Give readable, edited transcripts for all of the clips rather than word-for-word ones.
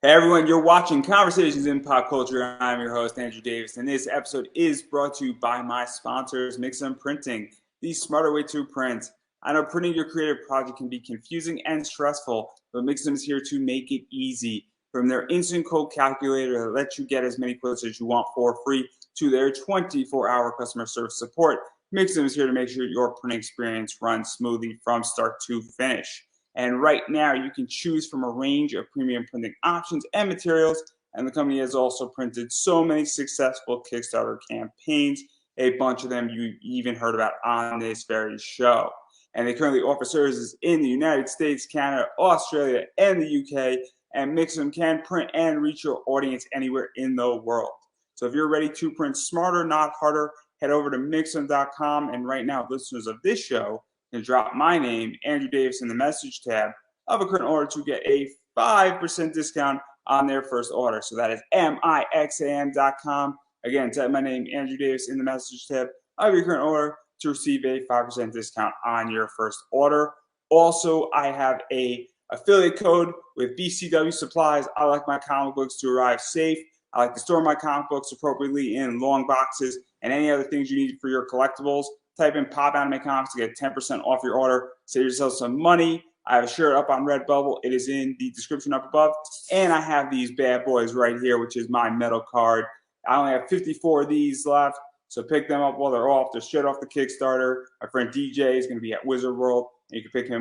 Hey everyone, you're watching Conversations in Pop Culture. I'm your host, Andrew Davis, and this episode is brought to you by my sponsors, Mixum Printing, the smarter way to print. I know printing your creative project can be confusing and stressful, but Mixum is here to make it easy. From their instant quote calculator that lets you get as many quotes as you want for free to their 24-hour customer service support, Mixum is here to make sure your printing experience runs smoothly from start to finish. And right now, you can choose from a range of premium printing options and materials. And the company has also printed so many successful Kickstarter campaigns, a bunch of them you even heard about on this very show. And they currently offer services in the United States, Canada, Australia, and the UK. And Mixum can print and reach your audience anywhere in the world. So if you're ready to print smarter, not harder, head over to Mixum.com. And right now, listeners of this show can drop my name, Andrew Davis, in the message tab of a current order to get a 5% discount on their first order. So that is Mixam.com. Again, type my name, Andrew Davis, in the message tab of your current order to receive a 5% discount on your first order. Also, I have a affiliate code with BCW Supplies. I like my comic books to arrive safe. I like to store my comic books appropriately in long boxes and any other things you need for your collectibles. Type in Pop Anime Comics to get 10% off your order. Save yourself some money. I have a shirt up on Redbubble. It is in the description up above. And I have these bad boys right here, which is my metal card. I only have 54 of these left, so pick them up while they're off. They're straight off the Kickstarter. My friend DJ is going to be at Wizard World, and you can pick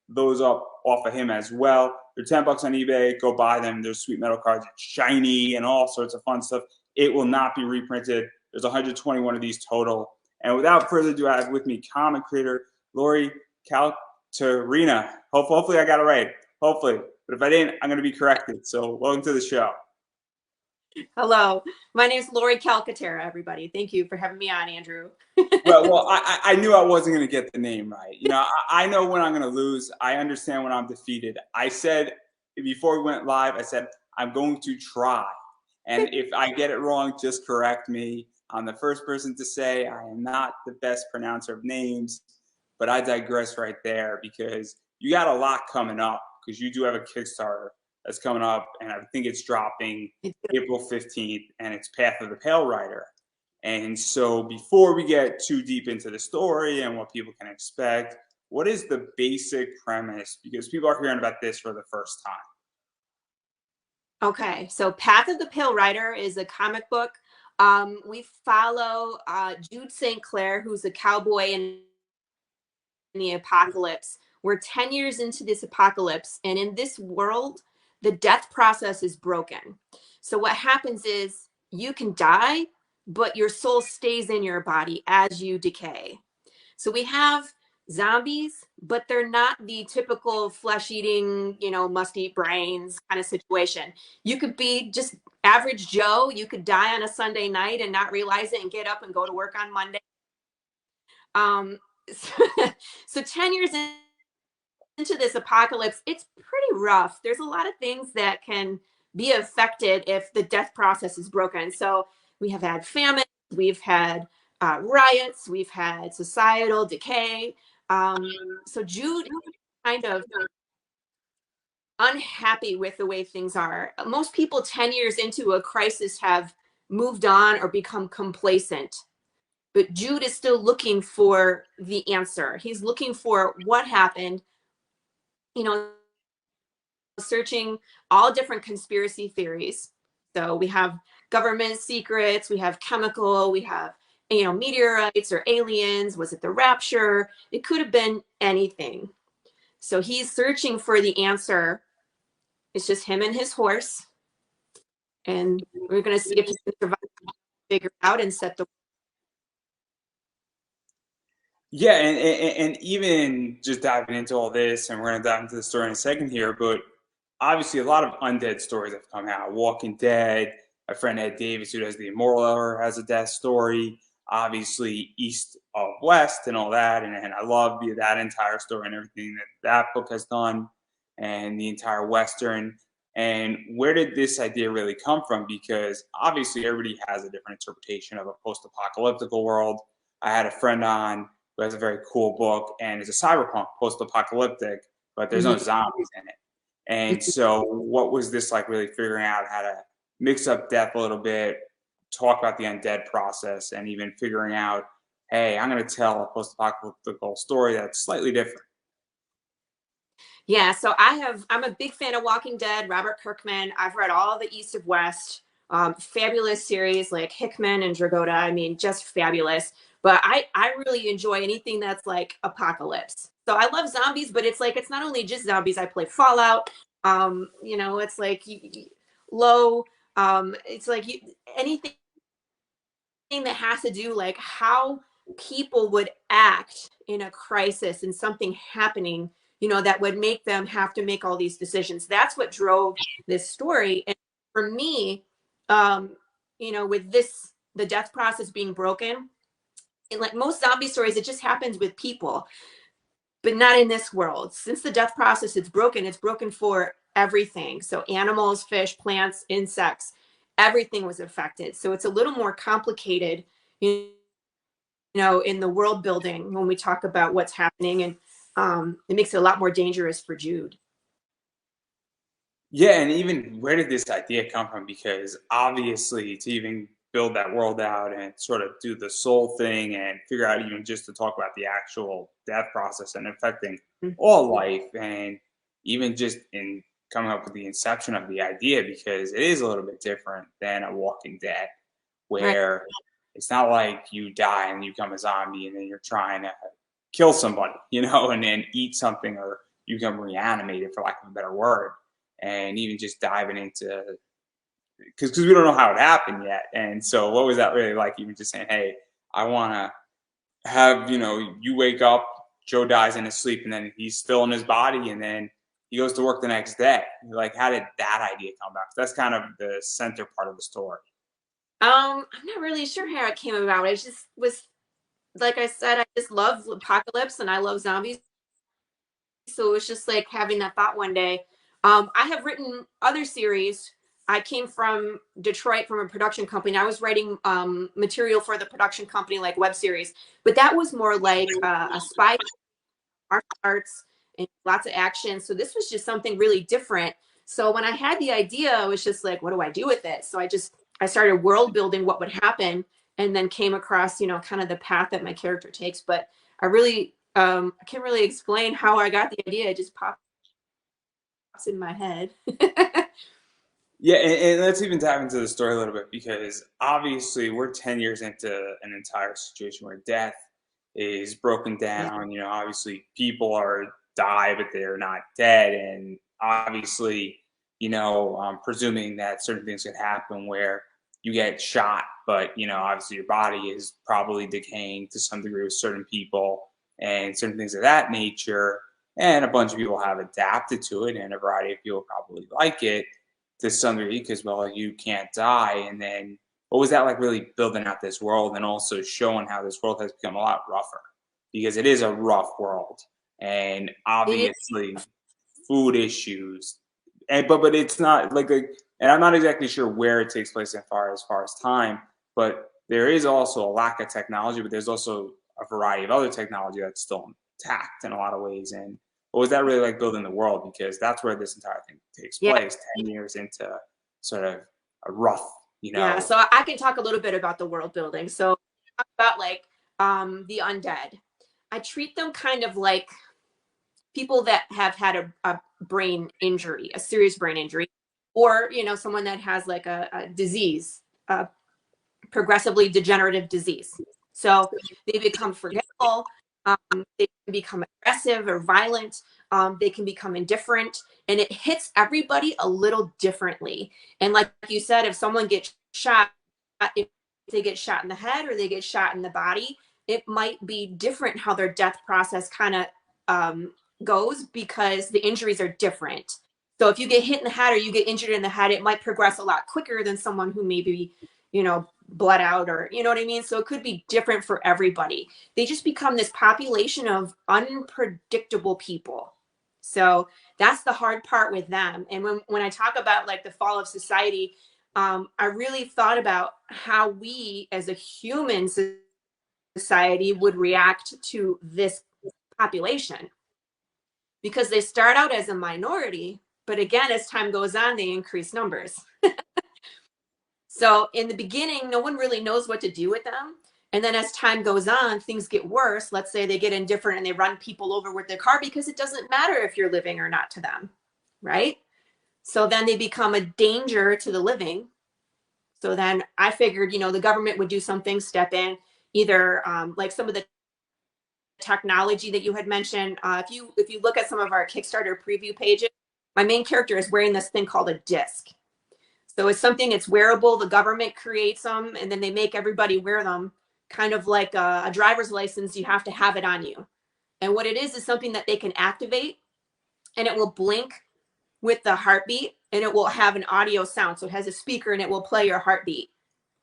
those up off of him as well. They're $10 on eBay. Go buy them. They're sweet metal cards. It's shiny and all sorts of fun stuff. It will not be reprinted. There's 121 of these total. And without further ado, I have with me comic creator Laurie Calcaterra. Hopefully I got it right. Hopefully. But if I didn't, I'm going to be corrected. So welcome to the show. Hello. My name is Laurie Calcaterra, everybody. Thank you for having me on, Andrew. well, I knew I wasn't going to get the name right. You know, I know when I'm going to lose. I understand when I'm defeated. I said, before we went live, I said, I'm going to try. And if I get it wrong, just correct me. I'm the first person to say I am not the best pronouncer of names, but I digress right there because you got a lot coming up because you do have a Kickstarter that's coming up, and I think it's dropping April 15th, and it's Path of the Pale Rider. And so before we get too deep into the story and what people can expect, what is the basic premise? Because people are hearing about this for the first time. Okay, so Path of the Pale Rider is a comic book. We follow Jude St. Clair, who's a cowboy in the apocalypse. We're 10 years into this apocalypse, and in this world, the death process is broken. So what happens is you can die, but your soul stays in your body as you decay. So we have zombies, but they're not the typical flesh-eating, must-eat brains kind of situation. You could be just average Joe. You could die on a Sunday night and not realize it and get up and go to work on Monday. So 10 years into this apocalypse, it's pretty rough. There's a lot of things that can be affected if the death process is broken. So we have had famine, we've had riots, we've had societal decay. So Jude is kind of unhappy with the way things are. Most people 10 years into a crisis have moved on or become complacent. But Jude is still looking for the answer. He's looking for what happened, searching all different conspiracy theories. So we have government secrets, we have chemical, we have, meteorites or aliens. Was it the rapture? It could have been anything. So he's searching for the answer. It's just him and his horse. And we're going to see if he can survive, figure out, and set the. Yeah, and even just diving into all this, and we're going to dive into the story in a second here, but obviously a lot of undead stories have come out. Walking Dead, my friend Ed Davis, who does The Immoral Hour, has a death story. Obviously, East of West and all that, and I love that entire story and everything that book has done, and the entire Western. And where did this idea really come from? Because obviously everybody has a different interpretation of a post-apocalyptic world. I had a friend on who has a very cool book, and it's a cyberpunk post-apocalyptic, but there's no zombies in it. And so what was this like, really figuring out how to mix up death a little bit, talk about the undead process, and even figuring out, hey, I'm going to tell a post-apocalyptic story that's slightly different. Yeah, so I'm a big fan of Walking Dead, Robert Kirkman. I've read all the East of West, fabulous series like Hickman and Dragotta. I mean, just fabulous. But I really enjoy anything that's like apocalypse. So I love zombies, but it's like it's not only just zombies. I play Fallout. You know, it's like low. It's like anything that has to do like how people would act in a crisis and something happening, you know, that would make them have to make all these decisions. That's what drove this story. And for me, you know, with this, the death process being broken, and like most zombie stories, it just happens with people, but not in this world. Since the death process is broken, it's broken for everything. So animals, fish, plants, insects, everything was affected. So it's a little more complicated, you know, in the world building when we talk about what's happening, and it makes it a lot more dangerous for Jude. Yeah, and even where did this idea come from? Because obviously, to even build that world out and sort of do the soul thing and figure out even just to talk about the actual death process and affecting all life, and even just in coming up with the inception of the idea, because it is a little bit different than a Walking Dead, Right. where it's not like you die and you become a zombie and then you're trying to kill somebody, you know, and then eat something, or you become reanimated, for lack of a better word. And even just diving into, because we don't know how it happened yet. And so what was that really like, even just saying, hey, I want to have, you know, you wake up, Joe dies in his sleep, and then he's still in his body, and then he goes to work the next day. Like, how did that idea come back? That's kind of the center part of the story. I'm not really sure how it came about. It just was, like I said, I just love apocalypse and I love zombies. So it was just like having that thought one day. I have written other series. I came from Detroit from a production company. I was writing material for the production company, like web series, but that was more like a spy, martial arts, and lots of action. So this was just something really different. So when I had the idea, I was just like, what do I do with it? So I started world building what would happen, and then came across, you know, kind of the path that my character takes. But I really, I can't really explain how I got the idea. It just pops in my head. Yeah, and let's even dive into the story a little bit, because obviously we're 10 years into an entire situation where death is broken Yeah. down. You know, obviously people are die, but they're not dead. And obviously, you know, presuming that certain things could happen where you get shot, but, you know, obviously your body is probably decaying to some degree with certain people and certain things of that nature. And a bunch of people have adapted to it, and a variety of people probably like it to some degree, because, well, you can't die. And then what was that like, really building out this world and also showing how this world has become a lot rougher, because it is a rough world, and It obviously food issues, and but it's not like a, and I'm not exactly sure where it takes place as far as time, but there is also a lack of technology, but there's also a variety of other technology that's still intact in a lot of ways. And what was that really like, building the world, because that's where this entire thing takes Yeah. place, 10 years into sort of a rough, you Yeah. know. So I can talk a little bit about the world building. So talk about like the undead. I treat them kind of like people that have had a brain injury, a serious brain injury, or you know, someone that has like a disease, a progressively degenerative disease. So they become forgetful, they can become aggressive or violent, they can become indifferent, and it hits everybody a little differently. And like you said, if someone gets shot, if they get shot in the head or they get shot in the body, it might be different how their death process kind of goes, because the injuries are different. So if you get hit in the head or you get injured in the head, it might progress a lot quicker than someone who maybe, you know, bled out, or you know what I mean? So it could be different for everybody. They just become this population of unpredictable people. So that's the hard part with them. And when I talk about like the fall of society, I really thought about how we as a human society would react to this population, because they start out as a minority, But again, as time goes on, they increase numbers. So in the beginning, no one really knows what to do with them. And then as time goes on, things get worse. Let's say they get indifferent and they run people over with their car because it doesn't matter if you're living or not to them, right? So then they become a danger to the living. So then I figured, the government would do something, step in, either like some of the technology that you had mentioned. If you look at some of our Kickstarter preview pages, my main character is wearing this thing called a disc. So it's something, it's wearable. The government creates them and then they make everybody wear them, kind of like a driver's license. You have to have it on you. And what it is something that they can activate, and it will blink with the heartbeat, and it will have an audio sound. So it has a speaker and it will play your heartbeat.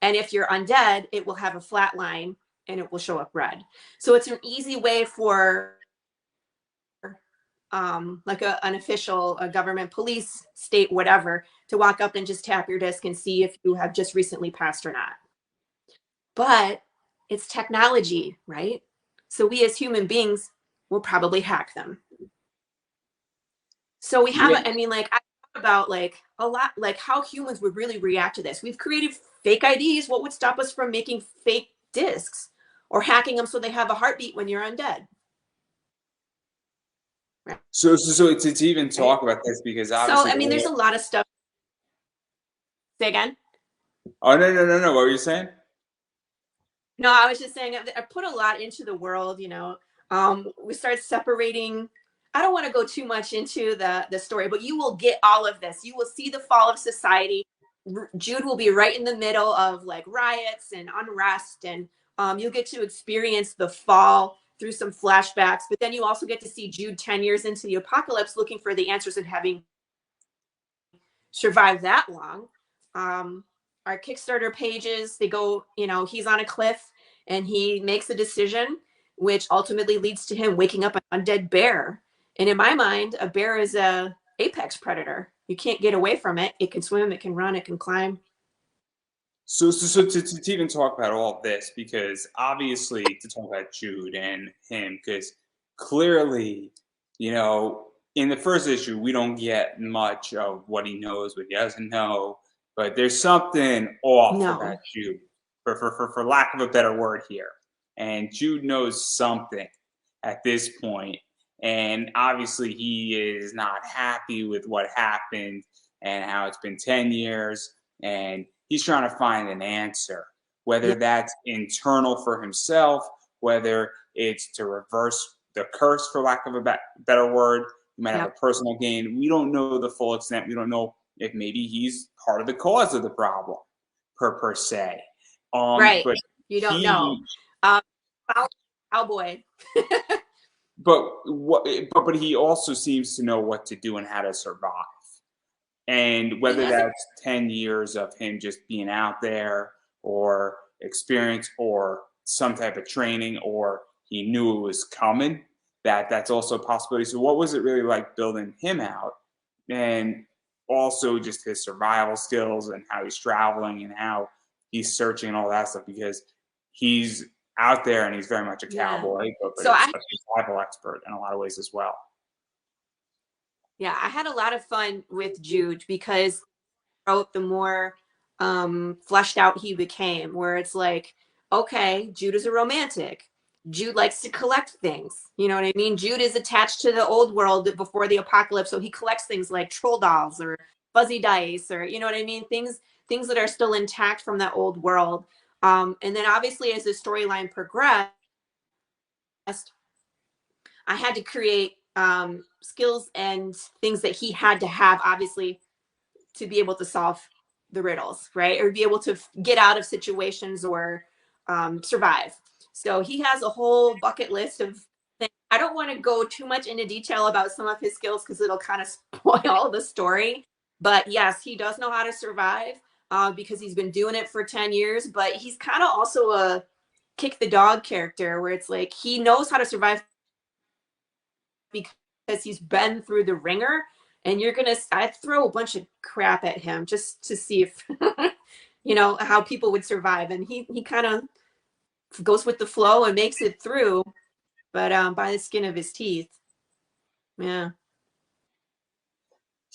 And if you're undead, it will have a flat line and it will show up red. So it's an easy way for like an official, a government, police, state, whatever, to walk up and just tap your disc and see if you have just recently passed or not. But it's technology, right? So we as human beings will probably hack them. So we have, I mean, like, I thought about like a lot, like how humans would really react to this. We've created fake IDs. What would stop us from making fake discs or hacking them so they have a heartbeat when you're undead? Right. So to even talk about this, because obviously, so I mean, there's a lot of stuff. Say again. Oh, no. What were you saying? No, I was just saying I put a lot into the world, we start separating. I don't want to go too much into the story, but you will get all of this. You will see the fall of society. Jude will be right in the middle of like riots and unrest, and you'll get to experience the fall through some flashbacks, but then you also get to see Jude 10 years into the apocalypse looking for the answers and having survived that long. Our Kickstarter pages, they go, he's on a cliff and he makes a decision, which ultimately leads to him waking up an undead bear. And in my mind, a bear is a apex predator. You can't get away from it. It can swim, it can run, it can climb. So to even talk about all of this, because obviously to talk about Jude and him, because clearly, in the first issue, we don't get much of what he knows, what he doesn't know, but there's something off about Jude, for lack of a better word here. And Jude knows something at this point, and obviously he is not happy with what happened and how it's been 10 years, and he's trying to find an answer, whether that's internal for himself, whether it's to reverse the curse, for lack of a better word. You might have a personal gain. We don't know the full extent. We don't know if maybe he's part of the cause of the problem, per se. Right. But you don't know. Cowboy. but he also seems to know what to do and how to survive. And whether that's 10 years of him just being out there, or experience, or some type of training, or he knew it was coming, that's also a possibility. So what was it really like building him out? And also just his survival skills and how he's traveling and how he's searching and all that stuff, because he's out there and he's very much a cowboy, but so a survival expert in a lot of ways as well. Yeah, I had a lot of fun with Jude because the more fleshed out he became, where it's like, okay, Jude is a romantic. Jude likes to collect things. You know what I mean? Jude is attached to the old world before the apocalypse, so he collects things like troll dolls or fuzzy dice, or you know what I mean? Things that are still intact from that old world. And then obviously as the storyline progressed, I had to create skills and things that he had to have, obviously, to be able to solve the riddles, right? Or be able to get out of situations or survive. So he has a whole bucket list of things. I don't want to go too much into detail about some of his skills because it'll kind of spoil the story. But yes, he does know how to survive because he's been doing it for 10 years. But he's kind of also a kick the dog character where it's like he knows how to survive because he's been through the ringer, and I throw a bunch of crap at him just to see if how people would survive, and he kind of goes with the flow and makes it through, but by the skin of his teeth.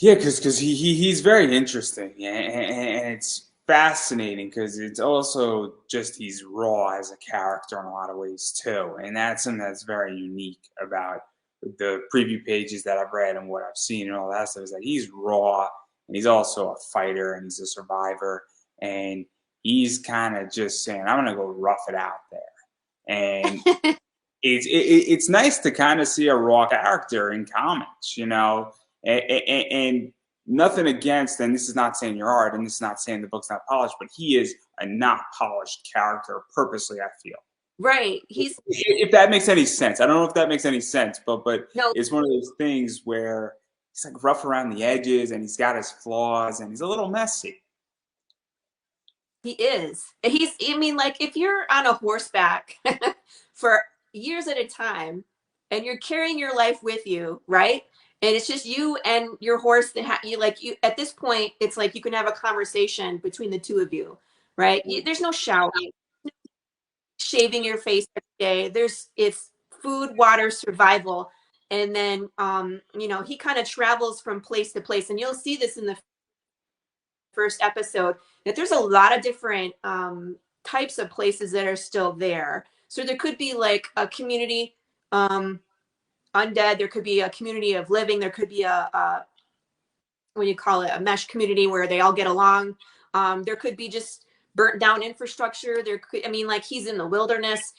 Yeah, because he's very interesting, and it's fascinating because it's also just he's raw as a character in a lot of ways too, and that's something that's very unique about the preview pages that I've read and what I've seen and all that stuff is that he's raw and he's also a fighter and he's a survivor and he's kind of just saying I'm gonna go rough it out there, and it's nice to kind of see a raw character in comics, you know, and nothing against, and this is not saying you're hard, and this is not saying the book's not polished, but he is a not polished character purposely, I feel. Right. He's If that makes any sense. I don't know if that makes any sense, but no, it's one of those things where he's like rough around the edges and he's got his flaws and he's a little messy. he is. I mean, like if you're on a horseback for years at a time and you're carrying your life with you, right? And it's just you and your horse that you at this point, it's like you can have a conversation between the two of you, right? There's no shouting, shaving your face every day. It's food, water, survival. And then he kind of travels from place to place. And you'll see this in the first episode that there's a lot of different types of places that are still there. So there could be like a community undead. There could be a community of living. There could be a what do you call it, a mesh community where they all get along. There could be just burnt down infrastructure. There could, I mean, like he's in the wilderness.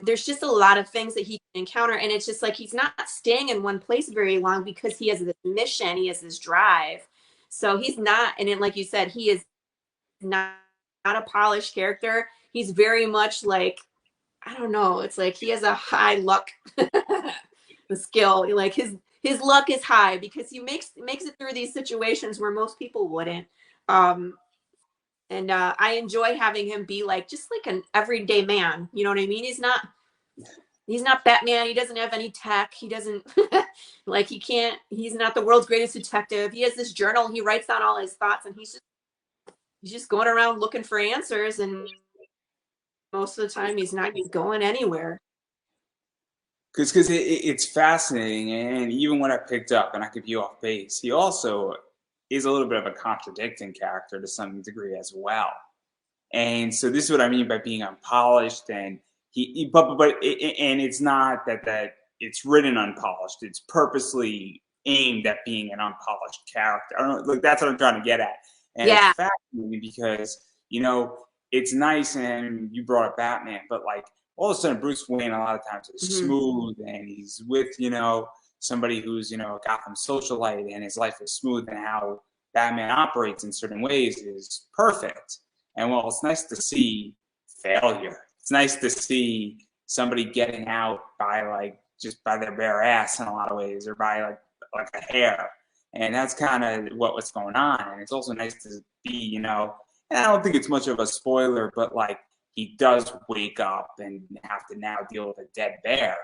There's just a lot of things that he can encounter, and it's just like he's not staying in one place very long because he has this mission. He has this drive. So he's not, and then, like you said, he is not a polished character. He's very much like, I don't know. It's like he has a high luck the skill. Like his luck is high because he makes it through these situations where most people wouldn't. Um, and I enjoy having him be like just like an everyday man. You know what I mean? He's not Batman. He doesn't have any tech. He doesn't like he's not the world's greatest detective. He has this journal. He writes down all his thoughts and he's just going around looking for answers, and most of the time he's not going anywhere. Because it's fascinating, and even when I picked up, and I could view off base, he also is a little bit of a contradicting character to some degree as well. And so this is what I mean by being unpolished, and and it's not that it's written unpolished. It's purposely aimed at being an unpolished character. I don't know, like that's what I'm trying to get at, and it's Yeah. fascinating because it's nice, and you brought up Batman, but like all of a sudden Bruce Wayne a lot of times is Mm-hmm. smooth, and he's with somebody who's Gotham socialite, and his life is smooth, and how Batman operates in certain ways is perfect. And well, it's nice to see failure. It's nice to see somebody getting out by just by their bare ass in a lot of ways, or by like a hair. And that's kind of what's going on. And it's also nice to be, and I don't think it's much of a spoiler, but like he does wake up and have to now deal with a dead bear.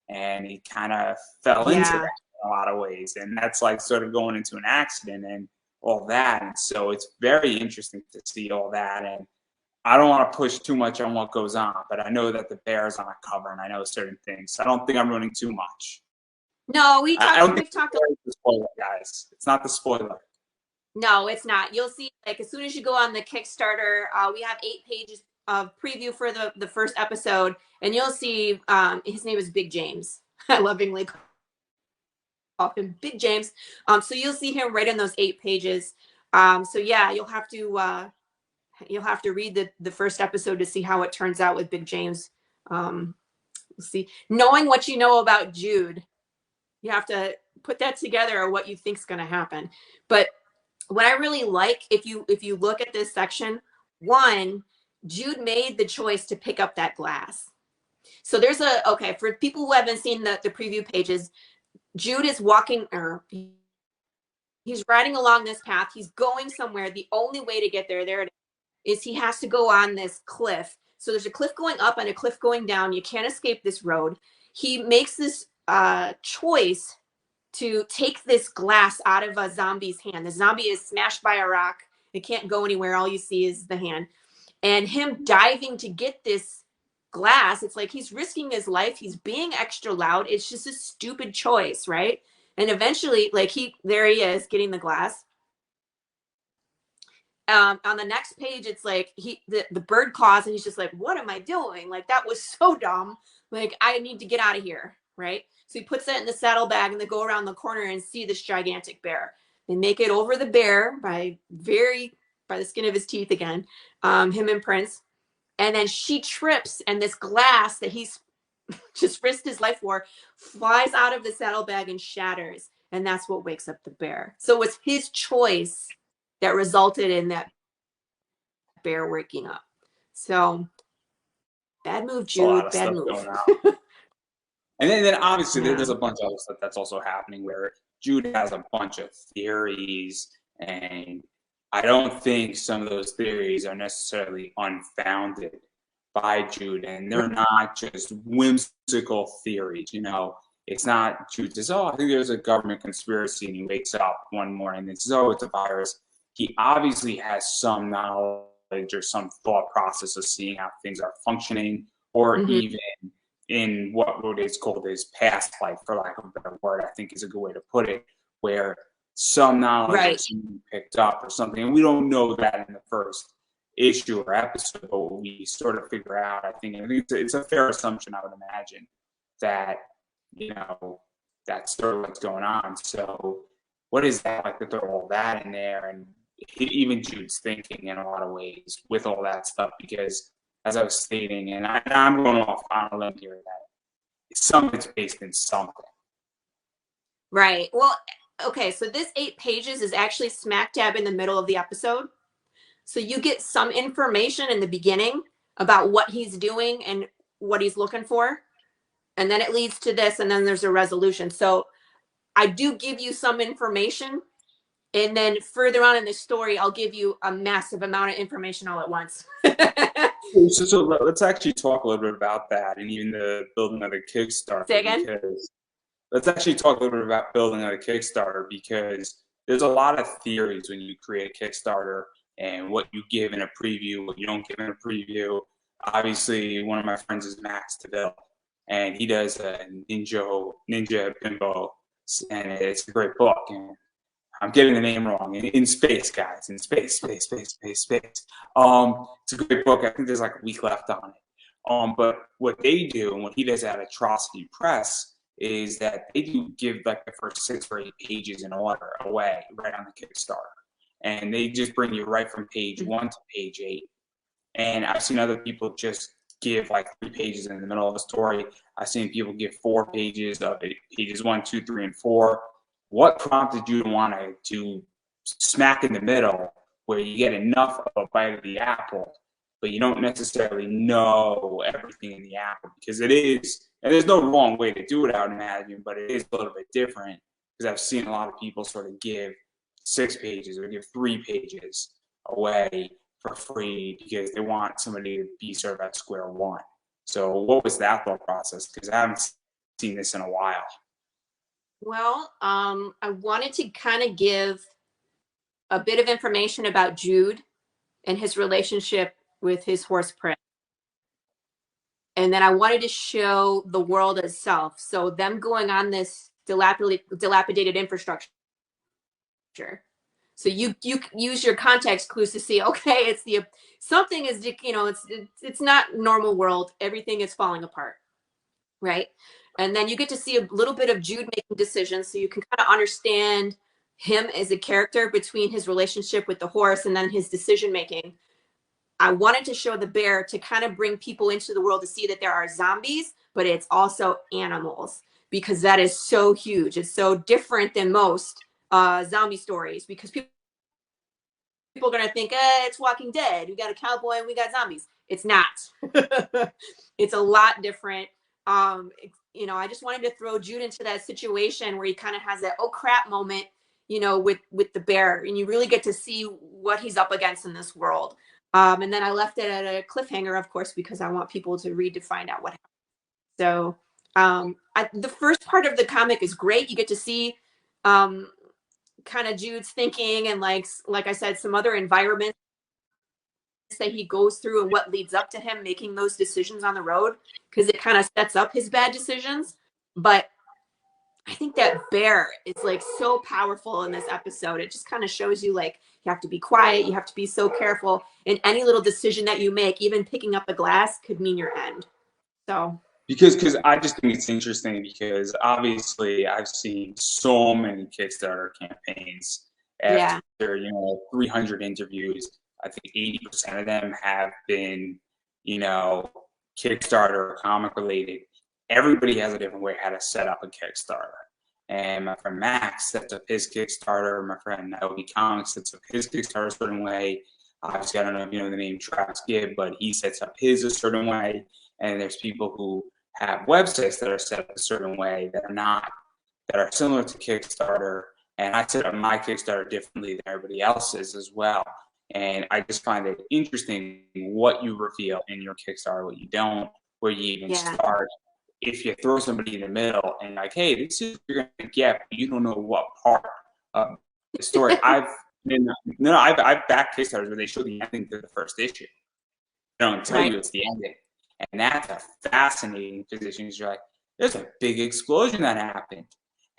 And he kind of fell into Yeah. that in a lot of ways. And that's like sort of going into an accident and all that. And so it's very interesting to see all that. And I don't want to push too much on what goes on, but I know that the bear's on a cover and I know certain things. So I don't think I'm ruining too much. No, I don't think we've talked. it's the spoiler, guys. It's not the spoiler. No, it's not. You'll see, like as soon as you go on the Kickstarter, we have 8 pages of preview for the first episode, and you'll see his name is Big James. I lovingly call him Big James. So you'll see him right in those 8 pages. So yeah, you'll have to read the first episode to see how it turns out with Big James. See, knowing what you know about Jude, you have to put that together or what you think's going to happen. But what I really like, if you look at this section, one, Jude made the choice to pick up that glass. So there's for people who haven't seen the preview pages, Jude is walking, or he's riding along this path. He's going somewhere. The only way to get there it is, he has to go on this cliff. So there's a cliff going up and a cliff going down. You can't escape this road. He makes this choice to take this glass out of a zombie's hand. The zombie is smashed by a rock. It can't go anywhere. All you see is the hand. And him diving to get this glass, it's like he's risking his life. He's being extra loud. It's just a stupid choice, right? And eventually, like there he is getting the glass. On the next page, it's like the bird calls and he's just like, what am I doing? Like, that was so dumb. Like, I need to get out of here, right? So he puts it in the saddlebag and they go around the corner and see this gigantic bear. They make it over the bear by the skin of his teeth again, him and Prince. And then she trips and this glass that he's just risked his life for flies out of the saddlebag and shatters. And that's what wakes up the bear. So it was his choice that resulted in that bear waking up. So bad move, Jude. Bad move. And then obviously there's a bunch of other stuff that's also happening where Jude has a bunch of theories, and I don't think some of those theories are necessarily unfounded by Jude, and they're not just whimsical theories. You know, it's not Jude says, oh, I think there's a government conspiracy, and he wakes up one morning and says, oh, it's a virus. He obviously has some knowledge or some thought process of seeing how things are functioning, or even in what is called his past life, for lack of a better word, I think is a good way to put it, where some knowledge is picked up or something. And we don't know that in the first issue or episode, but we sort of figure out, I think it's a fair assumption, I would imagine, that, you know, that's sort of what's going on. So what is that like to throw all that in there? And even Jude's thinking in a lot of ways with all that stuff, because as I was stating, and I'm going off on a limb here, that some of it's based in something. Right. Well, okay, so this 8 pages is actually smack dab in the middle of the episode. So you get some information in the beginning about what he's doing and what he's looking for. And then it leads to this, and then there's a resolution. So I do give you some information. And then further on in the story, I'll give you a massive amount of information all at once. So let's actually talk a little bit about that, and even the building of the Kickstarter. Say again? Let's actually talk a little bit about building of the Kickstarter, because there's a lot of theories when you create a Kickstarter and what you give in a preview, what you don't give in a preview. Obviously, one of my friends is Max DeVille, and he does a Ninja Pinball, and it's a great book. And I'm getting the name wrong. In space, guys. In space. It's a great book. I think there's like a week left on it. But what they do, and what he does at Atrocity Press, is that they do give like the first 6 or 8 pages in order away right on the Kickstarter. And they just bring you right from page 1 to page 8. And I've seen other people just give like 3 pages in the middle of a story. I've seen people give 4 pages of it, pages 1, 2, 3, and 4. What prompted you to want to do smack in the middle, where you get enough of a bite of the apple, but you don't necessarily know everything in the apple? Because it is, and there's no wrong way to do it, I would imagine, but it is a little bit different, because I've seen a lot of people sort of give 6 pages or give 3 pages away for free because they want somebody to be sort of at square one. So what was that thought process? Because I haven't seen this in a while. Well, I wanted to kind of give a bit of information about Jude and his relationship with his horse Prince. And then I wanted to show the world itself. So them going on this dilapidated infrastructure. So you use your context clues to see, okay, something is, you know, it's not normal world. Everything is falling apart, right? And then you get to see a little bit of Jude making decisions, so you can kind of understand him as a character between his relationship with the horse and then his decision making. I wanted to show the bear to kind of bring people into the world to see that there are zombies, but it's also animals, because that is so huge. It's so different than most zombie stories, because people are going to think, it's Walking Dead. We got a cowboy and we got zombies. It's not. It's a lot different. You know, I just wanted to throw Jude into that situation where he kind of has that oh crap moment, you know, with the bear, and you really get to see what he's up against in this world. And then I left it at a cliffhanger, of course, because I want people to read to find out what happened. So the first part of the comic is great. You get to see kind of Jude's thinking, and like I said, some other environments that he goes through and what leads up to him making those decisions on the road, because it kind of sets up his bad decisions. But I think that bear is like so powerful in this episode. It just kind of shows you like you have to be quiet, you have to be so careful, and any little decision that you make, even picking up a glass, could mean your end. So Because I just think it's interesting because obviously I've seen so many Kickstarter campaigns yeah, after 300 interviews. I think 80% of them have been Kickstarter or comic related. Everybody has a different way how to set up a Kickstarter. And my friend Max sets up his Kickstarter. My friend Naomi Comics sets up his Kickstarter a certain way. Obviously, I don't know if you know the name Travis Gibb, but he sets up his a certain way. And there's people who have websites that are set up a certain way that are similar to Kickstarter. And I set up my Kickstarter differently than everybody else's as well. And I just find it interesting what you reveal in your Kickstarter, what you don't, where you even yeah, start. If you throw somebody in the middle and like, hey, this is what you're gonna get, but you don't know what part of the story. I've backed Kickstarters where they show the ending to the first issue. They don't tell right. you it's the ending. And that's a fascinating position. You're like, there's a big explosion that happened.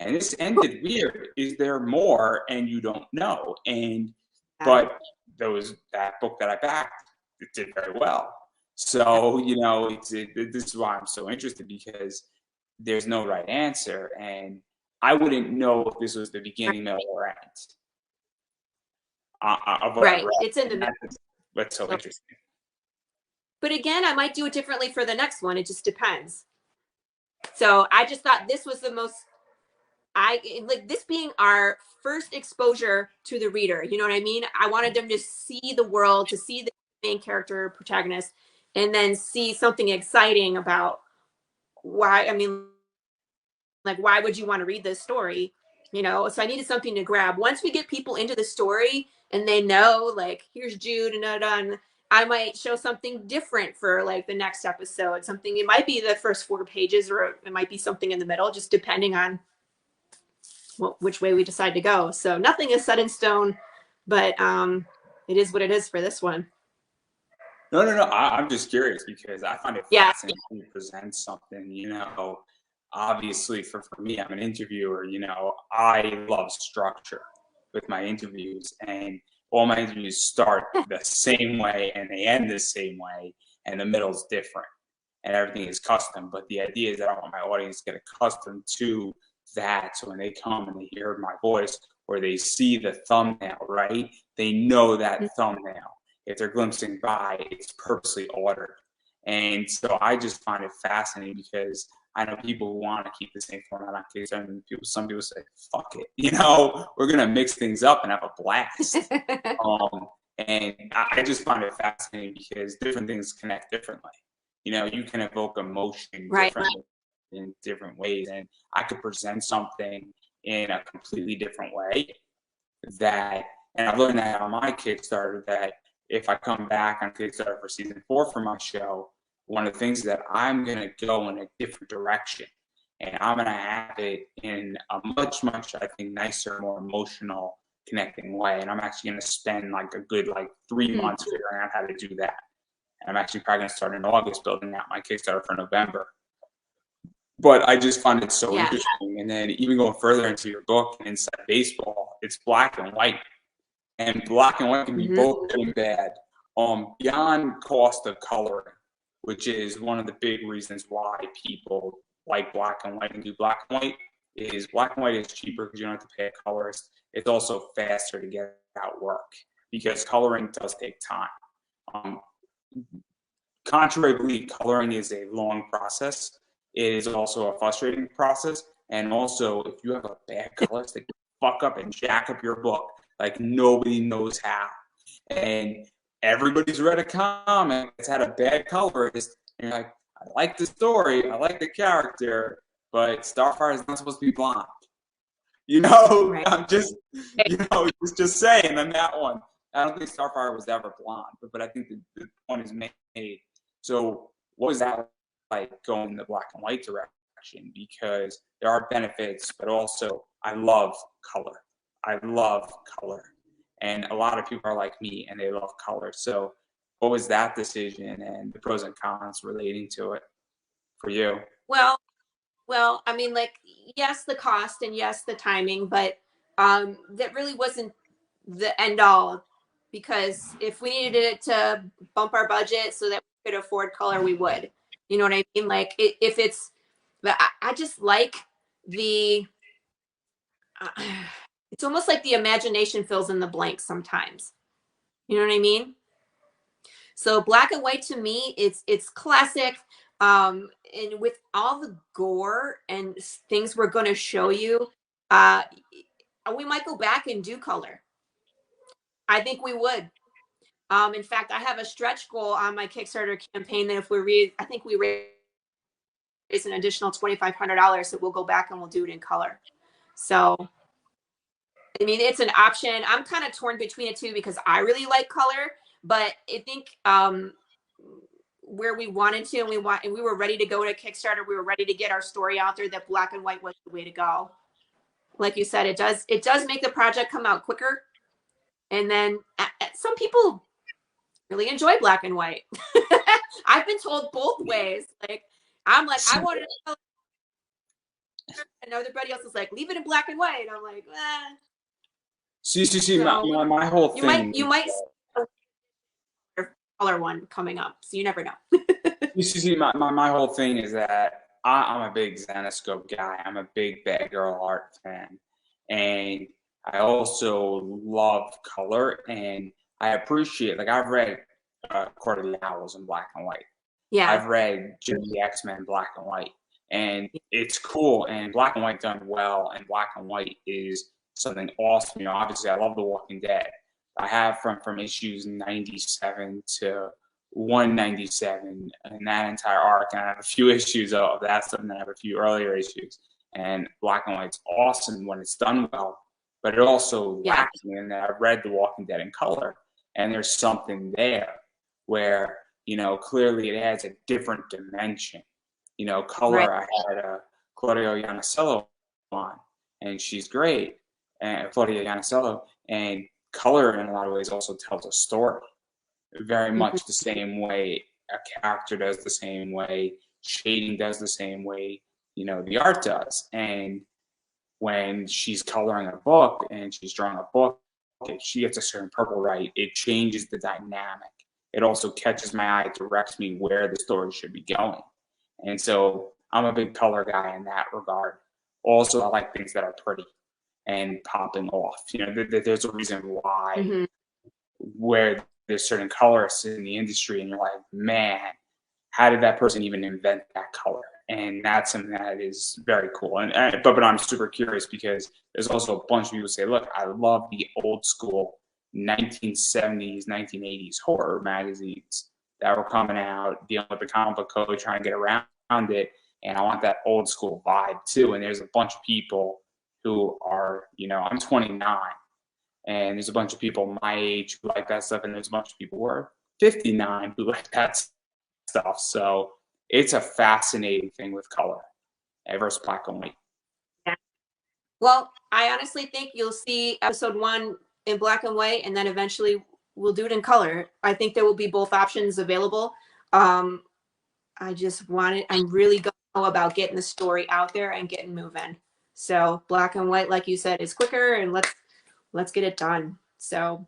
And this ended weird. Is there more? And you don't know. Yeah, But that book that I backed, it did very well. So, this is why I'm so interested, because there's no right answer. And I wouldn't know if this was the beginning, middle, or end of what I right. read. It's in the And middle. that's so interesting. But again, I might do it differently for the next one. It just depends. So I just thought this was the most I like this being our first exposure to the reader. You know what I mean? I wanted them to see the world, to see the main character protagonist, and then see something exciting about why. I mean, like, why would you want to read this story? You know, so I needed something to grab. Once we get people into the story and they know, like, here's Jude and I might show something different for like the next episode. Something, it might be the first 4 pages, or it might be something in the middle, just depending on which way we decide to go. So nothing is set in stone, but it is what it is for this one. No. I'm just curious because I find it Yeah. fascinating when you present something. Obviously, for me, I'm an interviewer. I love structure with my interviews, and all my interviews start the same way and they end the same way, and the middle's different, and everything is custom. But the idea is that I want my audience to get accustomed to that, so when they come and they hear my voice or they see the thumbnail, right? They know that thumbnail. If they're glimpsing by, it's purposely ordered. And so I just find it fascinating because I know people who want to keep the same format on Kickstarter, and some people say, "Fuck it, we're gonna mix things up and have a blast." And I just find it fascinating because different things connect differently. You can evoke emotion Right. differently in different ways, and I could present something in a completely different way. And I've learned that on my Kickstarter, that if I come back on Kickstarter for season 4 for my show, one of the things that I'm going to go in a different direction, and I'm going to have it in a much, I think, nicer, more emotional, connecting way. And I'm actually going to spend like a good 3 months figuring out how to do that. And I'm actually probably going to start in August building out my Kickstarter for November. But I just find it so interesting. And then even going further into your book, Inside Baseball, it's black and white. And black and white can be both good and bad. Beyond cost of coloring, which is one of the big reasons why people like black and white and do black and white, is black and white is cheaper because you don't have to pay a colorist. It's also faster to get out work because coloring does take time. Contrary to belief, coloring is a long process. It is also a frustrating process. And also, if you have a bad colorist, they fuck up and jack up your book like nobody knows how. And everybody's read a comic that's had a bad colorist, and you're like, I like the story, I like the character, but Starfire is not supposed to be blonde. Right. I'm just, just saying on that one. I don't think Starfire was ever blonde, but I think the point is made. So what was that like going in the black and white direction? Because there are benefits, but also I love color. I love color. And a lot of people are like me and they love color. So what was that decision and the pros and cons relating to it for you? Well, Well, I mean, like, yes, the cost and yes, the timing, but that really wasn't the end all, because if we needed it to bump our budget so that we could afford color, we would. You know what I mean? Like, if it's, but I just like the, uh, it's almost like the imagination fills in the blanks sometimes. You know what I mean? So black and white to me, it's classic. And with all the gore and things we're going to show you, uh, we might go back and do color. I think we would. In fact, I have a stretch goal on my Kickstarter campaign that if we read, I think we raise an additional $2,500, that we'll go back and we'll do it in color. So, I mean, it's an option. I'm kind of torn between the two because I really like color, but I think where we wanted to, and we were ready to go to Kickstarter, we were ready to get our story out there, that black and white was the way to go. Like you said, it does make the project come out quicker. And then some people really enjoy black and white. I've been told both ways. Like, I'm like, I wanted to, and everybody else is like, leave it in black and white. I'm like, eh. See, So, my whole thing. You might color one coming up, so you never know. See, my whole thing is that I'm a big Zenescope guy. I'm a big Bad Girl Art fan, and I also love color, and I appreciate, like, I've read Court of the Owls in black and white. Yeah. I've read Jimmy X-Men black and white, and it's cool, and black and white done well, and black and white is something awesome. You know, obviously I love The Walking Dead. I have from issues 97 to 197 and that entire arc, and I have a few issues of that stuff, and then I have a few earlier issues. And black and white's awesome when it's done well, but it also lacks me in that I've read The Walking Dead in color, and there's something there where, you know, clearly it adds a different dimension. You know, color, right. I had Claudia Iannicello on, and she's great, and Claudia Iannicello, and color in a lot of ways also tells a story very much the same way a character does, the same way shading does, the same way, you know, the art does. And when she's coloring a book and she's drawing a book, if she gets a certain purple right, it changes the dynamic. It also catches my eye, directs me where the story should be going. And so I'm a big color guy in that regard. Also, I like things that are pretty and popping off. You know, there's a reason why where there's certain colorists in the industry, and you're like, man, how did that person even invent that color? And that's something that is very cool. But I'm super curious because there's also a bunch of people who say, look, I love the old school 1970s, 1980s horror magazines that were coming out, dealing with the comic book code, trying to get around it. And I want that old school vibe too. And there's a bunch of people who are, you know, I'm 29, and there's a bunch of people my age who like that stuff, and there's a bunch of people who are 59 who like that stuff. So it's a fascinating thing with color versus black and white. Yeah. Well, I honestly think you'll see episode 1 in black and white, and then eventually we'll do it in color. I think there will be both options available. I just I'm really going about getting the story out there and getting moving. So black and white, like you said, is quicker, and let's get it done. So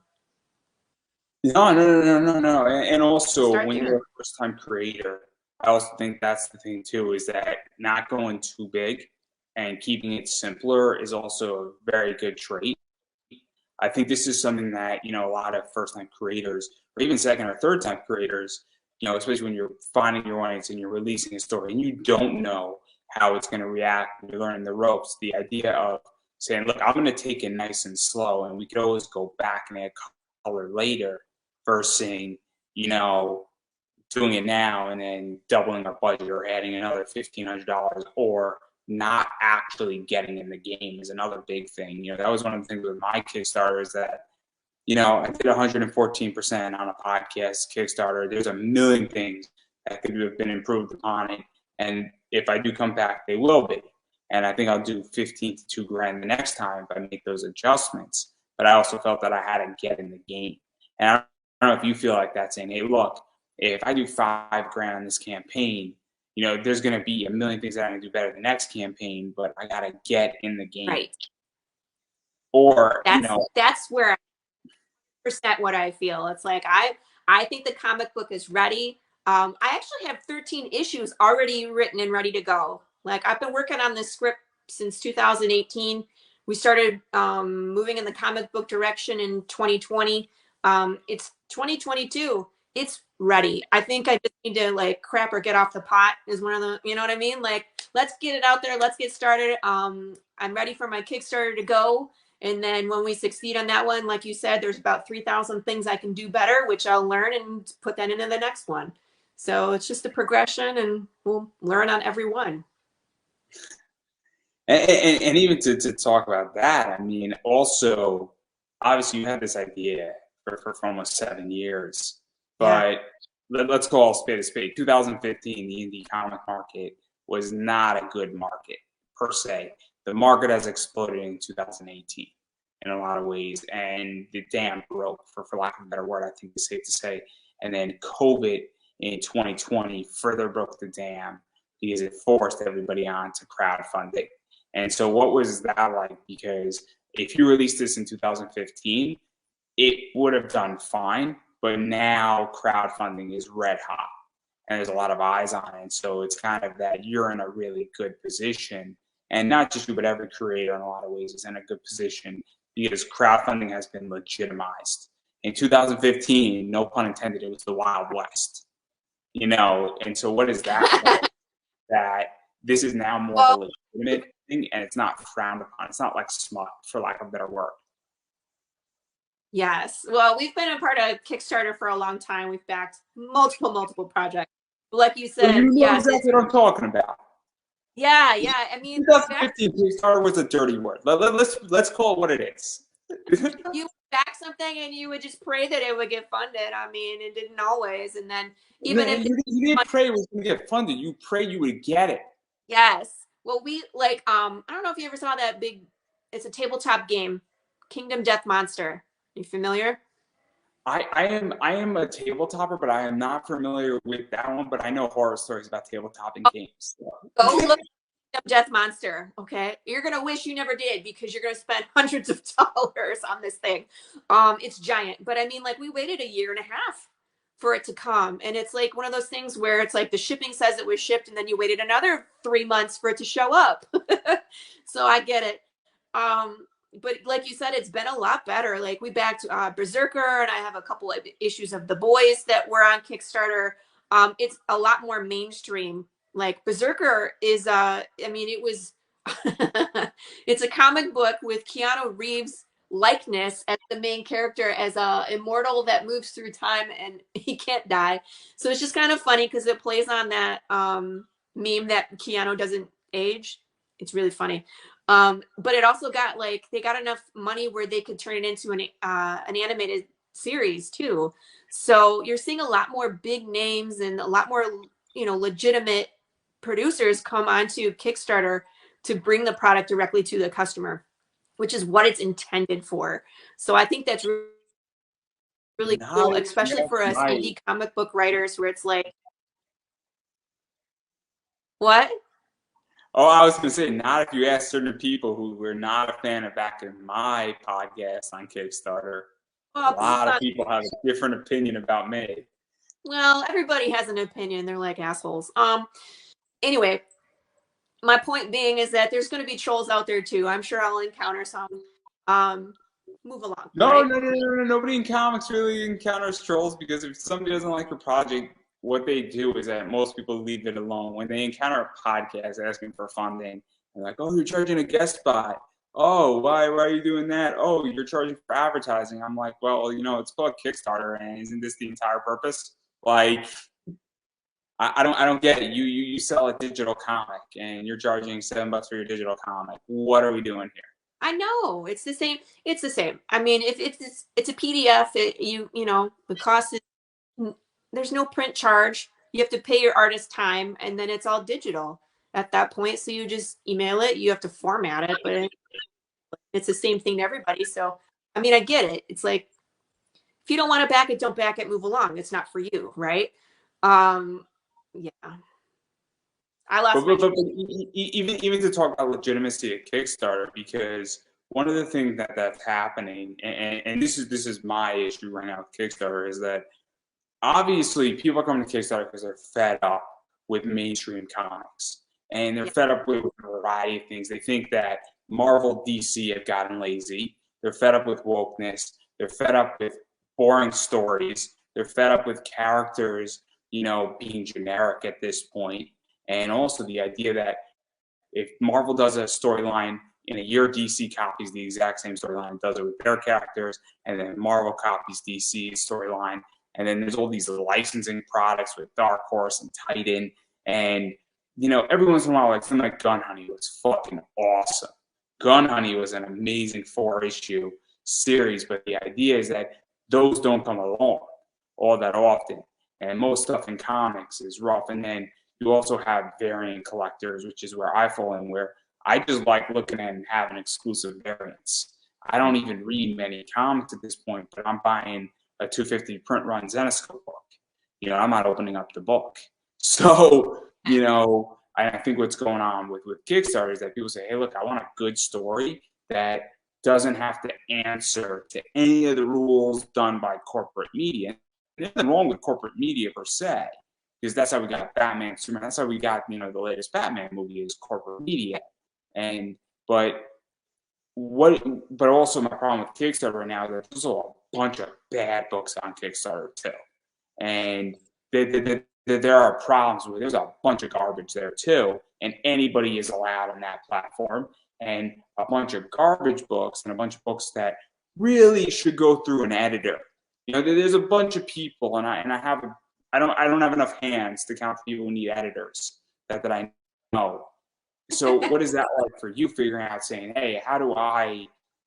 no. And also, when you're a first-time creator, I also think that's the thing too, is that not going too big and keeping it simpler is also a very good trait. I think this is something that, you know, a lot of first-time creators, or even second or third-time creators, you know, especially when you're finding your audience and you're releasing a story and you don't know how it's going to react, and you're learning the ropes, the idea of saying, look, I'm going to take it nice and slow, and we could always go back and add color later, versus, you know, doing it now and then doubling our budget or adding another $1,500, or not actually getting in the game is another big thing. You know, that was one of the things with my Kickstarter, is that, you know, I did 114% on a podcast Kickstarter. There's a million things that could have been improved upon it. And if I do come back, they will be. And I think I'll do 15 to $2,000 the next time if I make those adjustments. But I also felt that I had to get in the game. And I don't know if you feel like that, saying, hey, look, if I do $5,000 on this campaign there's going to be a million things that I can do better the next campaign, but I got to get in the game. Right. Or, that's where percent what I feel. It's like I think the comic book is ready. I actually have 13 issues already written and ready to go. Like I've been working on this script since 2018. We started moving in the comic book direction in 2020. It's 2022. It's ready. I think I just need to like crap or get off the pot is one of the, you know what I mean? Like, let's get it out there. Let's get started. I'm ready for my Kickstarter to go. And then when we succeed on that one, like you said, there's about 3,000 things I can do better, which I'll learn and put that into the next one. So it's just a progression and we'll learn on every one. And even to talk about that, I mean, also, obviously you had this idea for almost 7 years, but let's call a spade a spade. 2015, the indie comic market was not a good market per se. The market has exploded in 2018 in a lot of ways, and the dam broke, for lack of a better word, I think it's safe to say. And then COVID in 2020 further broke the dam because it forced everybody on to crowdfunding. And so what was that like? Because if you released this in 2015, it would have done fine, but now crowdfunding is red hot and there's a lot of eyes on it. And so it's kind of that you're in a really good position. And not just you, but every creator in a lot of ways is in a good position because crowdfunding has been legitimized. In 2015, no pun intended, it was the Wild West, And so what is that? That this is now more of a legitimate thing, and it's not frowned upon. It's not like smut, for lack of a better word. Yes. Well, we've been a part of Kickstarter for a long time. We've backed multiple projects. Like you said, well, you know exactly what I'm talking about. Yeah. I mean, 2015 Kickstarter was a dirty word. Let's call it what it is. You back something and you would just pray that it would get funded. I mean, it didn't always. And then even if you didn't pray it was going to get funded, you prayed you would get it. Yes. Well, we like I don't know if you ever saw that it's a tabletop game, Kingdom Death Monster. Are you familiar? I am a tabletopper, but I am not familiar with that one. But I know horror stories about tabletopping games. So. Go look at Death Monster, okay? You're gonna wish you never did because you're gonna spend hundreds of dollars on this thing. It's giant, but I mean, like we waited a year and a half for it to come, and it's like one of those things where it's like the shipping says it was shipped, and then you waited another 3 months for it to show up. So I get it. But like you said, it's been a lot better. Like we backed Berserker, and I have a couple of issues of The Boys that were on Kickstarter. It's a lot more mainstream. Like Berserker is, I mean, it was, it's a comic book with Keanu Reeves' likeness as the main character, as a immortal that moves through time and he can't die. So it's just kind of funny because it plays on that meme that Keanu doesn't age. It's really funny. But it also got like they got enough money where they could turn it into an animated series too. So you're seeing a lot more big names and a lot more legitimate producers come onto Kickstarter to bring the product directly to the customer, which is what it's intended for. So I think that's really cool, especially for us indie comic book writers, where it's like, what? Oh, I was going to say, not if you ask certain people who were not a fan of backing my podcast on Kickstarter. Well, a lot of people have a different opinion about me. Well, everybody has an opinion. They're like assholes. Anyway, my point being is that there's going to be trolls out there too. I'm sure I'll encounter some. Move along. No, right? No. Nobody in comics really encounters trolls because if somebody doesn't like your project, what they do is that most people leave it alone. When they encounter a podcast asking for funding, they're like, "Oh, you're charging a guest spot. Oh, why are you doing that? Oh, you're charging for advertising." I'm like, well, it's called Kickstarter, and isn't this the entire purpose? Like, I don't get it. You sell a digital comic, and you're charging $7 for your digital comic. What are we doing here? I know it's the same. It's the same. I mean, if it's a PDF, the cost is. There's no print charge. You have to pay your artist time, and then it's all digital at that point. So you just email it. You have to format it, but it's the same thing to everybody. So, I mean, I get it. It's like, if you don't want to back it, don't back it, move along. It's not for you, right? Yeah. I lost my. Even to talk about legitimacy at Kickstarter, because one of the things that's happening, and this is my issue right now with Kickstarter, is that obviously people are coming to Kickstarter because they're fed up with mainstream comics, and they're fed up with a variety of things. They think that Marvel, DC have gotten lazy. They're fed up with wokeness. They're fed up with boring stories. They're fed up with characters, being generic at this point. And also the idea that if Marvel does a storyline in a year, DC copies the exact same storyline, does it with their characters, and then Marvel copies DC's storyline. And then there's all these licensing products with Dark Horse and Titan. And, every once in a while, like something like Gun Honey was fucking awesome. Gun Honey was an amazing 4-issue series, but the idea is that those don't come along all that often. And most stuff in comics is rough. And then you also have variant collectors, which is where I fall in, where I just like looking at and having exclusive variants. I don't even read many comics at this point, but I'm buying a 250 print run Zenescope book. I'm not opening up the book. So, I think what's going on with Kickstarter is that people say, hey, look, I want a good story that doesn't have to answer to any of the rules done by corporate media. There's nothing wrong with corporate media per se, because that's how we got Batman, Superman. That's how we got, the latest Batman movie is corporate media. But also my problem with Kickstarter right now is that there's a bunch of bad books on Kickstarter too. And there are problems with, there's a bunch of garbage there too. And anybody is allowed on that platform. And a bunch of garbage books and a bunch of books that really should go through an editor. There's a bunch of people, and I don't have enough hands to count the people who need editors that I know. So what is that like for you, figuring out, saying, hey, how do I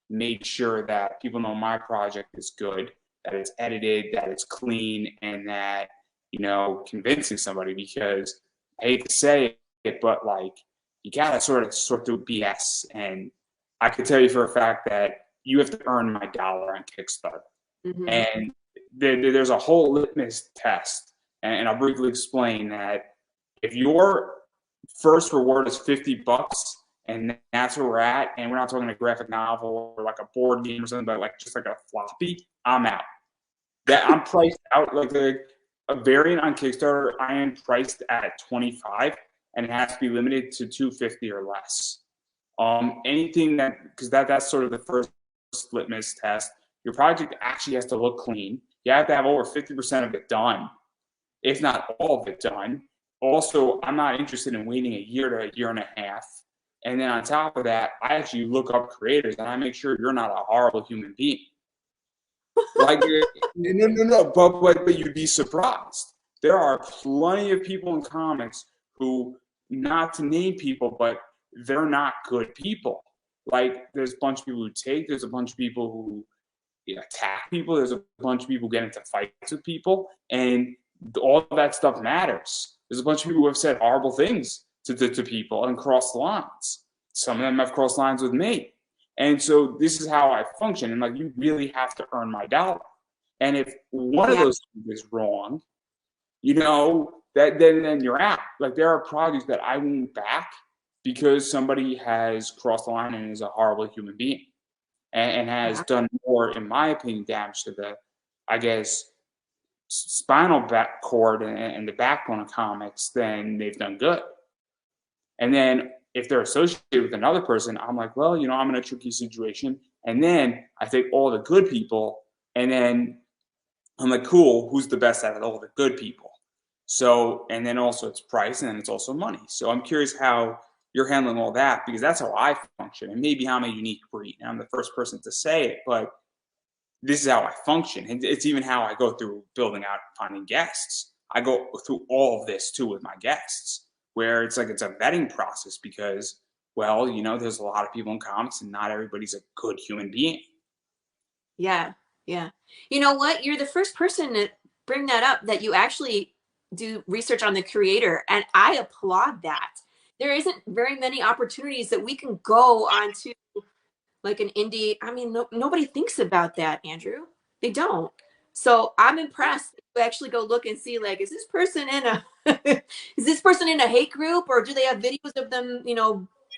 make sure that people know my project is good, that it's edited, that it's clean, and that, convincing somebody? Because I hate to say it, but like, you gotta sort through BS. And I can tell you for a fact that you have to earn my dollar on Kickstarter. Mm-hmm. And there's a whole litmus test. And I'll briefly explain that if your first reward is $50 and that's where we're at, and we're not talking a graphic novel or like a board game or something, but like just like a floppy, I'm out. That I'm priced out. Like a variant on Kickstarter, I am priced at $25, and it has to be limited to $250 or less. Anything because that's sort of the first litmus test. Your project actually has to look clean. You have to have over 50% of it done, if not all of it done. Also, I'm not interested in waiting a year to a year and a half. And then on top of that, I actually look up creators and I make sure you're not a horrible human being. Like, no, but you'd be surprised. There are plenty of people in comics who, not to name people, but they're not good people. Like, there's a bunch of people who there's a bunch of people who attack people, there's a bunch of people who get into fights with people, and all of that stuff matters. There's a bunch of people who have said horrible things to people and crossed lines. Some of them have crossed lines with me. And so this is how I function. And like, you really have to earn my dollar. And if one of those things is wrong, then you're out. Like, there are projects that I won't back because somebody has crossed the line and is a horrible human being and has done more, in my opinion, damage to the, I guess, spinal cord and the backbone of comics than they've done good. And then if they're associated with another person, I'm like, well, I'm in a tricky situation. And then I take all the good people, and then I'm like, cool, who's the best out of all the good people? So, and then also it's price, and then it's also money. So I'm curious how you're handling all that, because that's how I function. And maybe I'm a unique breed, and I'm the first person to say it, but this is how I function. And it's even how I go through building out, finding guests. I go through all of this too with my guests, where it's like, it's a vetting process because, well, there's a lot of people in comics and not everybody's a good human being. Yeah. Yeah. You know what? You're the first person to bring that up, that you actually do research on the creator. And I applaud that. There isn't very many opportunities that we can go onto like an indie. I mean, nobody thinks about that, Andrew. They don't. So I'm impressed to actually go look and see, like, is this person in a is this person in a hate group, or do they have videos of them,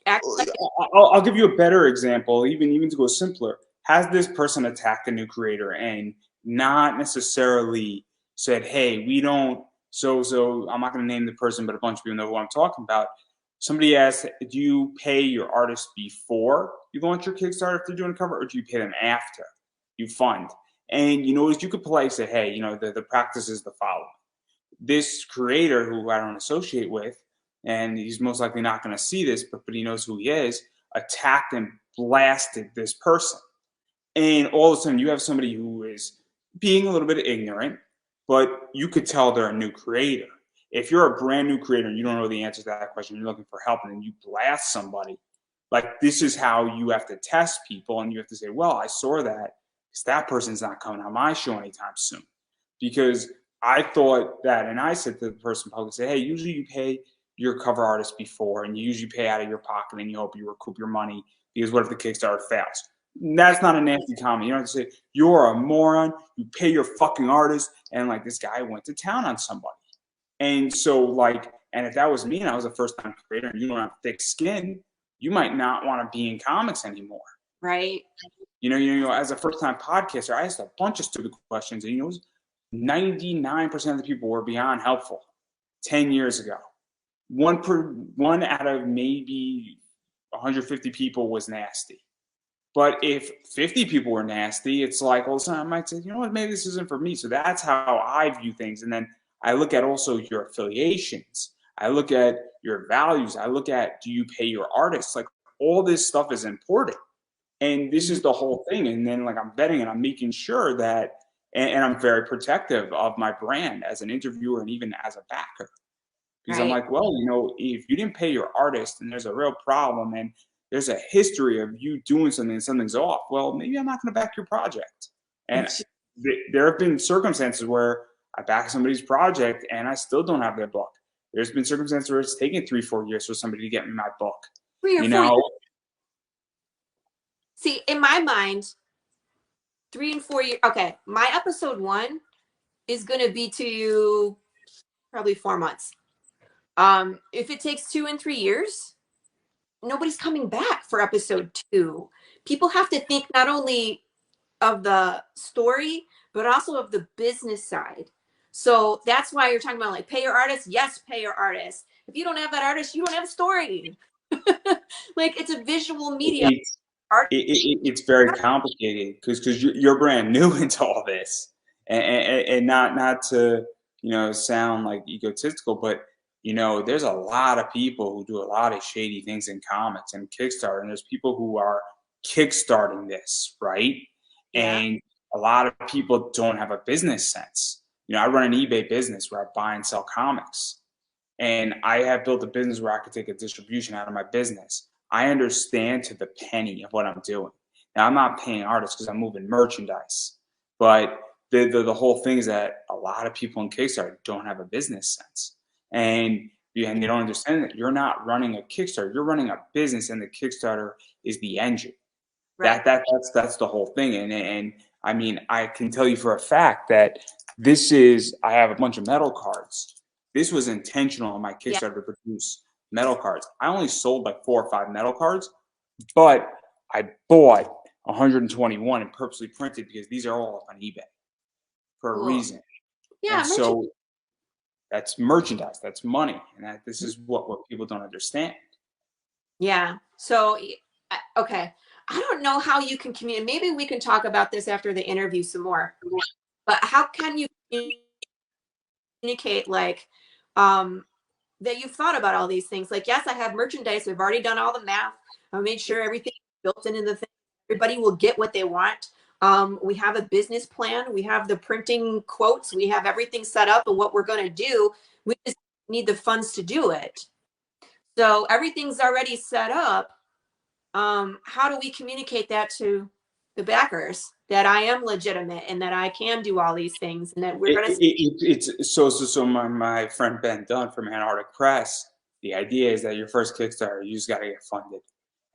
act like I'll give you a better example, even to go simpler. Has this person attacked a new creator and not necessarily said, "Hey, we don't." So I'm not going to name the person, but a bunch of people know what I'm talking about. Somebody asked, "Do you pay your artist before you launch your Kickstarter if they're doing a cover, or do you pay them after you fund?" And you could politely say, "Hey, the practice is the following. This creator who I don't associate with, and he's most likely not going to see this, but he knows who he is, attacked and blasted this person." And all of a sudden, you have somebody who is being a little bit ignorant, but you could tell they're a new creator. If you're a brand new creator and you don't know the answer to that question, you're looking for help, and then you blast somebody, like, this is how you have to test people, and you have to say, "Well, I saw that because that person's not coming on my show anytime soon." Because I thought that, and I said to the person publicly, say, "Hey, usually you pay your cover artist before, and you usually pay out of your pocket, and you hope you recoup your money, because what if the Kickstarter fails?" That's not a nasty comment. You don't have to say, "You're a moron. You pay your fucking artist." And like, this guy went to town on somebody. And so, like, and if that was me and I was a first time creator and you don't have thick skin, you might not want to be in comics anymore. right? As a first time podcaster, I asked a bunch of stupid questions, and 99% of the people were beyond helpful 10 years ago. One out of maybe 150 people was nasty. But if 50 people were nasty, it's like, well, I might say, you know what, maybe this isn't for me. So that's how I view things. And then I look at also your affiliations. I look at your values. I look at, do you pay your artists? Like, all this stuff is important. And this is the whole thing. And then, like, I'm vetting and I'm making sure that, and I'm very protective of my brand as an interviewer and even as a backer. Because I'm Right. like, well, if you didn't pay your artist and there's a real problem and there's a history of you doing something and something's off, well, maybe I'm not going to back your project. And there have been circumstances where I back somebody's project and I still don't have their book. There's been circumstances where it's taken 3-4 years for somebody to get me my book. 3 or 4 years. See, in my mind, 3 and 4 years. Okay, my episode 1 is going to be to you probably 4 months. If it takes 2 and 3 years, nobody's coming back for episode 2. People have to think not only of the story, but also of the business side. So that's why you're talking about, like, pay your artist. Yes, pay your artist. If you don't have that artist, you don't have a story. Like, it's a visual media. It's very complicated because you're brand new into all this, and not to sound like egotistical, but there's a lot of people who do a lot of shady things in comics and Kickstarter, and there's people who are kickstarting this, right? Yeah. And a lot of people don't have a business sense. I run an eBay business where I buy and sell comics, and I have built a business where I could take a distribution out of my business. I understand to the penny of what I'm doing. Now, I'm not paying artists because I'm moving merchandise, but the whole thing is that a lot of people in Kickstarter don't have a business sense, and they don't understand that you're not running a Kickstarter, you're running a business, and the Kickstarter is the engine. Right. That's the whole thing, and I mean, I can tell you for a fact that I have a bunch of metal cards. This was intentional on my Yeah. Kickstarter to produce metal cards. I only sold like 4 or 5 metal cards, but I bought 121 and purposely printed because these are all up on eBay for a Cool. reason. Yeah. And so that's merchandise, that's money, and this is what people don't understand. Yeah. So, okay. I don't know how you can communicate. Maybe we can talk about this after the interview some more. But how can you communicate, like, that you've thought about all these things? Like, yes, I have merchandise. We've already done all the math. I made sure everything is built into the thing. Everybody will get what they want. We have a business plan. We have the printing quotes. We have everything set up and what we're going to do. We just need the funds to do it. So everything's already set up. How do we communicate that to the backers, that I am legitimate and that I can do all these things, and that we're going to It's so my friend Ben Dunn from Antarctic Press. The idea is that your first Kickstarter, you just got to get funded,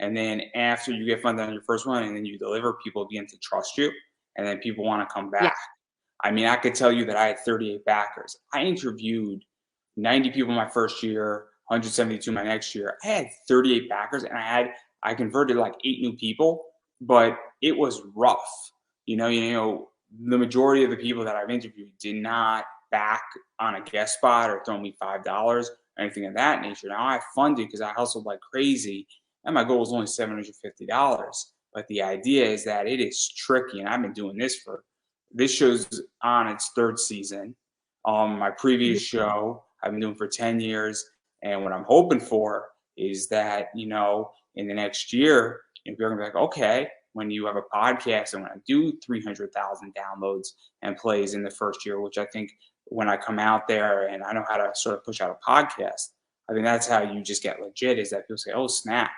and then after you get funded on your first one, and then you deliver, people begin to trust you, and then people want to come back. I mean, I could tell you that I had 38 backers. I interviewed 90 people my first year, 172 my next year. I had 38 backers, and I converted like 8 new people, but it was rough. The majority of the people that I've interviewed did not back on a guest spot or throw me $5 or anything of that nature. Now I funded because I hustled like crazy, and my goal was only $750. But the idea is that it is tricky, and I've been doing this show's on its 3rd season. My previous show I've been doing for 10 years, and what I'm hoping for is that in the next year, if you're gonna be like, okay, when you have a podcast and when I do 300,000 downloads and plays in the first year, which I think when I come out there and I know how to sort of push out a podcast, I think that's how you just get legit, is that people say, oh, snap.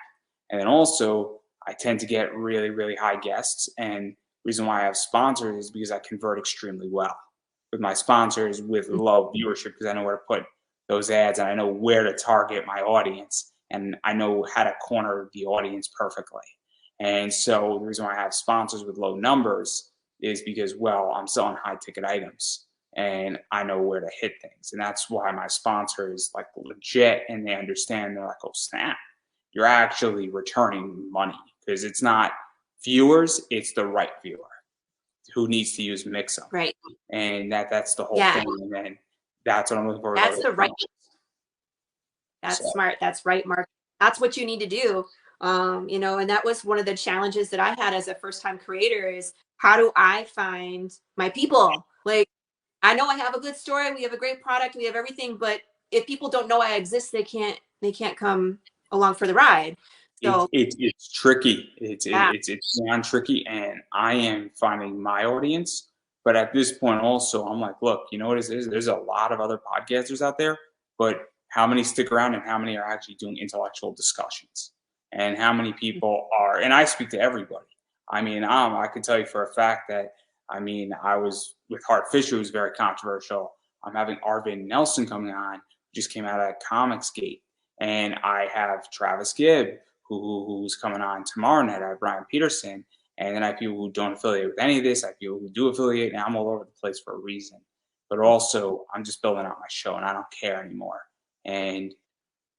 And then also I tend to get really, really high guests. And reason why I have sponsors is because I convert extremely well with my sponsors with low viewership, because I know where to put those ads and I know where to target my audience and I know how to corner the audience perfectly. And so the reason why I have sponsors with low numbers is because, well, I'm selling high ticket items and I know where to hit things. And that's why my sponsor is like legit, and they understand. They're like, oh, snap, you're actually returning money, because it's not viewers, it's the right viewer who needs to use Mixum. Right. And that's the whole thing. And then that's what I'm looking for. That's the right. That's smart. That's right, Mark. That's what you need to do. And that was one of the challenges that I had as a first-time creator, is how do I find my people? Like, I know I have a good story, we have a great product, we have everything, but if people don't know I exist, they can't come along for the ride. So it's tricky. It's beyond tricky, and I am finding my audience. But at this point, also, I'm like, look, you know what it is? There's a lot of other podcasters out there, but how many stick around and how many are actually doing intellectual discussions? And how many people are? And I speak to everybody. I mean, I can tell you for a fact that, I mean, I was with Hart Fisher, who's very controversial. I'm having Arvin Nelson coming on, just came out of Comicsgate. And I have Travis Gibb, who's coming on tomorrow night. I have Brian Peterson. And then I have people who don't affiliate with any of this. I have people who do affiliate, and I'm all over the place for a reason. But also, I'm just building out my show, and I don't care anymore. And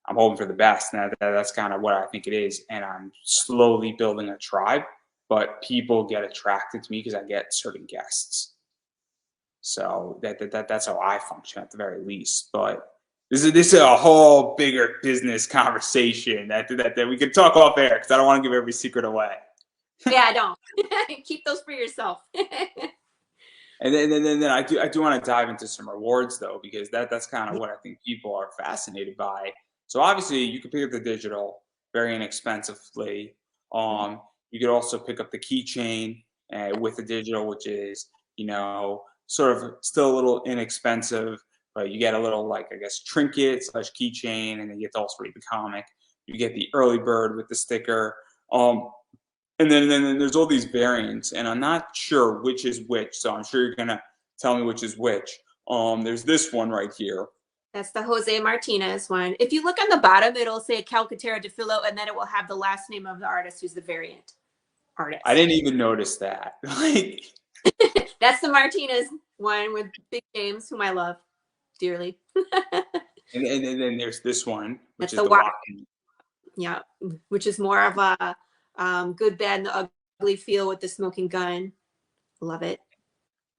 I'm hoping for the best. And that's kind of what I think it is. And I'm slowly building a tribe, but people get attracted to me because I get certain guests. So that's how I function at the very least. But this is a whole bigger business conversation that we could talk off air, because I don't want to give every secret away. Yeah, I don't. Keep those for yourself. And then I do want to dive into some rewards, though, because that's kind of what I think people are fascinated by. So obviously you can pick up the digital very inexpensively. You could also pick up the keychain with the digital, which is, sort of still a little inexpensive, but you get a little, like, I guess, trinket / keychain, and then you get to also read the comic. You get the early bird with the sticker. And then there's all these variants, and I'm not sure which is which, so I'm sure you're going to tell me which is which. There's this one right here. That's the Jose Martinez one. If you look on the bottom, it'll say Calcaterra de Filo, and then it will have the last name of the artist who's the variant artist. I didn't even notice that. Like, that's the Martinez one with Big James, whom I love dearly. and then there's this one, which that's is the Wacken. Yeah, which is more of a good, bad, and the ugly feel with the smoking gun. Love it.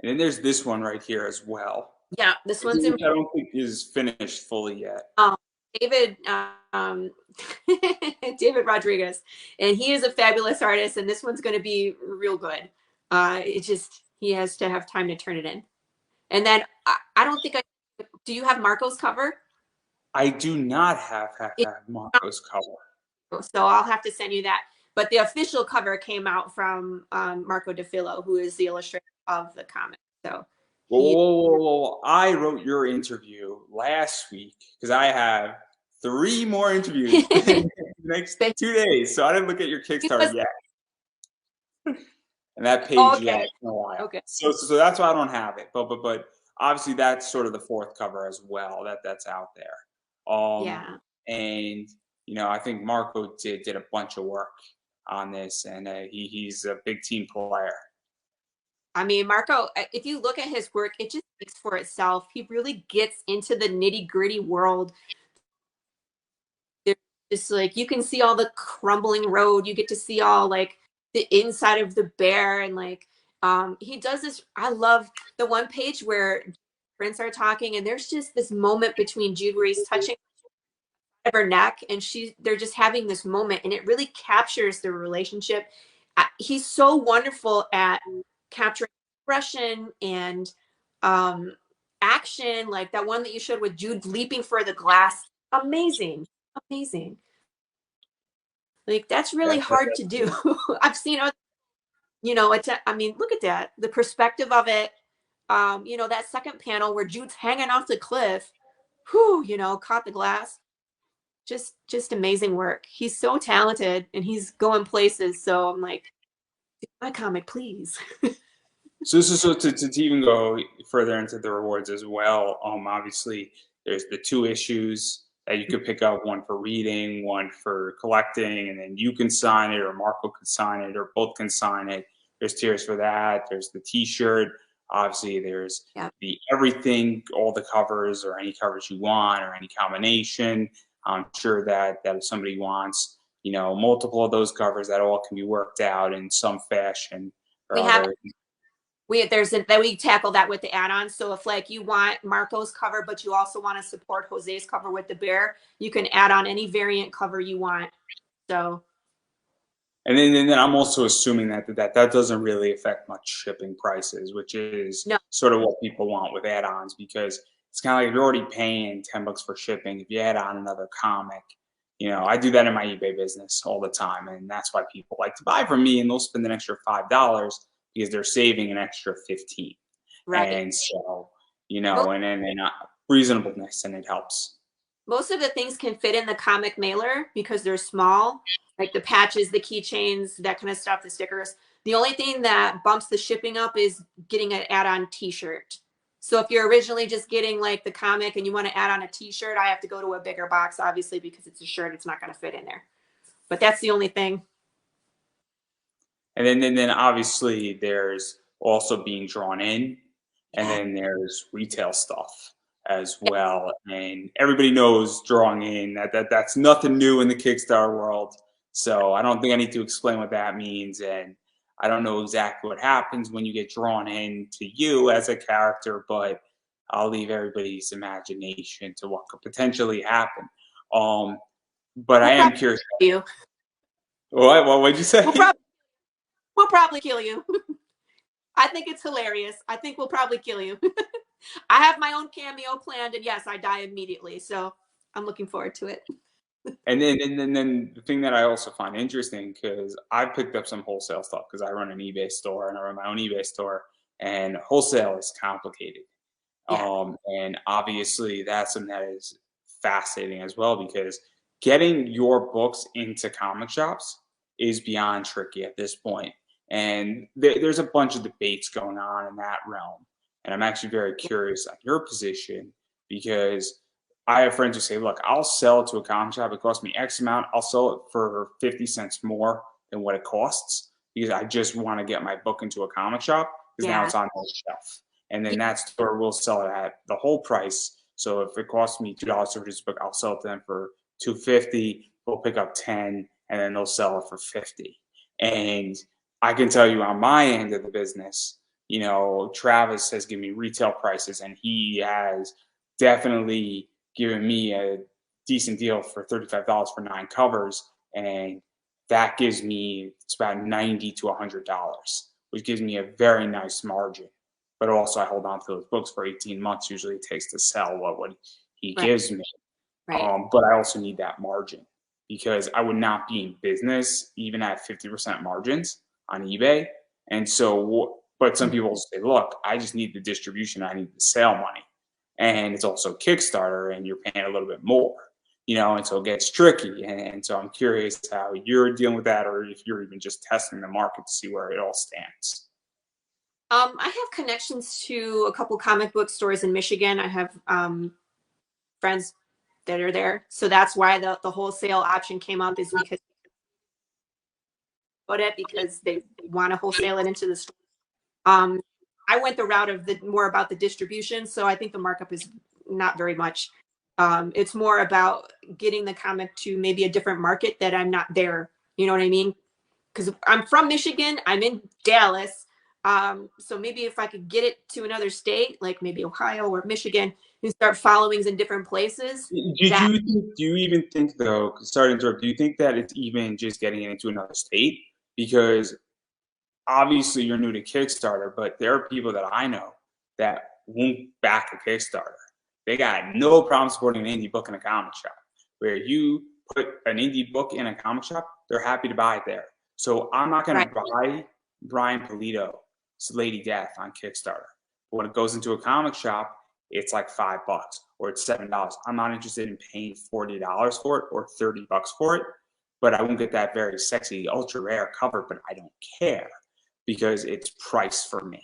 And then there's this one right here as well. Yeah, this one's I don't think is finished fully yet. David David Rodriguez, and he is a fabulous artist, and this one's going to be real good. He has to have time to turn it in. And then I don't think do you have Marco's cover? I do not have Marco's cover. So I'll have to send you that. But the official cover came out from Marco DeFilo, who is the illustrator of the comic. So whoa. I wrote your interview last week because I have 3 more interviews in the next 2 days. So I didn't look at your Kickstarter yet. And that page yet in a while. Okay. So that's why I don't have it. But obviously that's sort of the 4th cover as well that's out there. Yeah. And I think Marco did a bunch of work on this, and he's a big team player. I mean, Marco, if you look at his work, it just speaks for itself. He really gets into the nitty gritty world. There's just like, you can see all the crumbling road. You get to see all like the inside of the bear. And like, he does this. I love the one page where Prince are talking, and there's just this moment between Jude where he's touching her neck, and they're just having this moment, and it really captures their relationship. He's so wonderful at capturing expression and action, like that one that you showed with Jude leaping for the glass. Amazing. Like, that's really hard to do. I've seen other, I mean, look at that, the perspective of it. That second panel where Jude's hanging off the cliff, caught the glass. Just amazing work. He's so talented, and he's going places. So I'm like, my comic, please. So to even go further into the rewards as well, obviously there's the 2 issues that you could pick up, one for reading, one for collecting, and then you can sign it, or Marco can sign it, or both can sign it. There's tiers for that. There's the T-shirt. Obviously, there's the everything, all the covers, or any covers you want, or any combination. I'm sure that if somebody wants, multiple of those covers, that all can be worked out in some fashion or other. We tackle that with the add-ons. So if like you want Marco's cover, but you also want to support Jose's cover with the bear, you can add on any variant cover you want. So. And then I'm also assuming that doesn't really affect much shipping prices, which is sort of what people want with add-ons, because it's kind of like you're already paying $10 for shipping. If you add on another comic, I do that in my eBay business all the time, and that's why people like to buy from me, and they'll spend an extra $5 because they're saving an extra $15. Right. And so, and reasonableness, and it helps. Most of the things can fit in the comic mailer because they're small, like the patches, the keychains, that kind of stuff, the stickers. The only thing that bumps the shipping up is getting an add-on T-shirt. So if you're originally just getting like the comic and you want to add on a T-shirt, I have to go to a bigger box, obviously, because it's a shirt. It's not going to fit in there. But that's the only thing. And then obviously there's also being drawn in, and then there's retail stuff as well. And everybody knows drawing in, that's nothing new in the Kickstarter world. So I don't think I need to explain what that means. And I don't know exactly what happens when you get drawn in to you as a character, but I'll leave everybody's imagination to what could potentially happen. But I am curious. You. What'd you say? We'll probably kill you. I think it's hilarious. I think we'll probably kill you. I have my own cameo planned, and yes, I die immediately. So I'm looking forward to it. And then the thing that I also find interesting, because I've picked up some wholesale stuff because I run an eBay store, and I run my own eBay store, and wholesale is complicated. Yeah. And obviously that's something that is fascinating as well, because getting your books into comic shops is beyond tricky at this point. And there's a bunch of debates going on in that realm. And I'm actually very curious on your position, because I have friends who say, look, I'll sell it to a comic shop. It costs me X amount. I'll sell it for 50 cents more than what it costs, because I just want to get my book into a comic shop, because now it's on the shelf. And then that store will sell it at the whole price. So if it costs me $2 to produce a book, I'll sell it to them for $2.50. We'll pick up 10, and then they'll sell it for 50. And I can tell you on my end of the business, Travis has given me retail prices, and he has definitely given me a decent deal for $35 for 9 covers. And that gives me, it's about $90 to $100, which gives me a very nice margin. But also I hold on to those books for 18 months. Usually it takes to sell what he gives me. Right. But I also need that margin, because I would not be in business even at 50% margins on eBay. And so, but some people say, look, I just need the distribution. I need the sale money. And it's also Kickstarter, and you're paying a little bit more, and so it gets tricky. And so I'm curious how you're dealing with that, or if you're even just testing the market to see where it all stands. I have connections to a couple comic book stores in Michigan. I have friends that are there. So that's why the wholesale option came up, is because they want to wholesale it into the store. I went the route of the more about the distribution. So I think the markup is not very much. It's more about getting the comic to maybe a different market that I'm not there. You know what I mean? Because I'm from Michigan, I'm in Dallas. So maybe if I could get it to another state, like maybe Ohio or Michigan, and start followings in different places. Do you even think though, sorry to interrupt, do you think that it's even just getting it into another state? Because obviously you're new to Kickstarter, but there are people that I know that won't back a Kickstarter. They got no problem supporting an indie book in a comic shop. Where you put an indie book in a comic shop, they're happy to buy it there. So I'm not going to buy Brian Polito's Lady Death on Kickstarter. But when it goes into a comic shop, it's like $5 or it's $7. I'm not interested in paying $40 for it or $30 for it, but I won't get that very sexy, ultra rare cover, but I don't care because it's priced for me.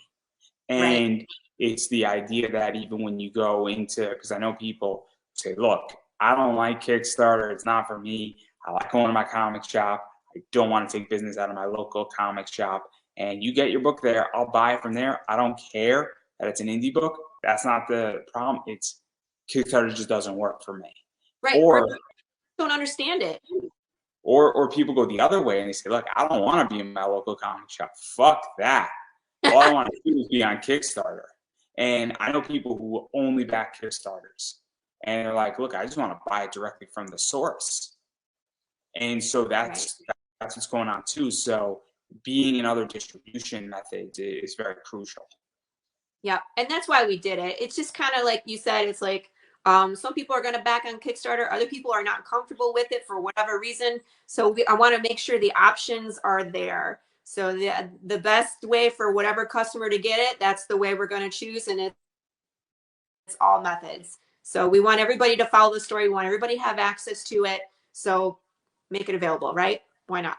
And it's the idea that even when you go into, because I know people say, look, I don't like Kickstarter. It's not for me. I like going to my comic shop. I don't want to take business out of my local comic shop. And you get your book there. I'll buy it from there. I don't care that it's an indie book. That's not the problem. It's Kickstarter just doesn't work for me. Or don't understand it. Or people go the other way and they say, look, I don't want to be in my local comic shop. Fuck that. All I want to do is be on Kickstarter. And I know people who only back Kickstarters. And they're like, look, I just want to buy it directly from the source. And so that's what's going on too. So being in other distribution methods is very crucial. Yeah, and that's why we did it. It's just kind of like you said, it's like some people are going to back on Kickstarter. Other people are not comfortable with it for whatever reason. So I want to make sure the options are there. So the best way for whatever customer to get it, that's the way we're going to choose. And it's all methods. So we want everybody to follow the story. We want everybody to have access to it. So make it available, right? Why not?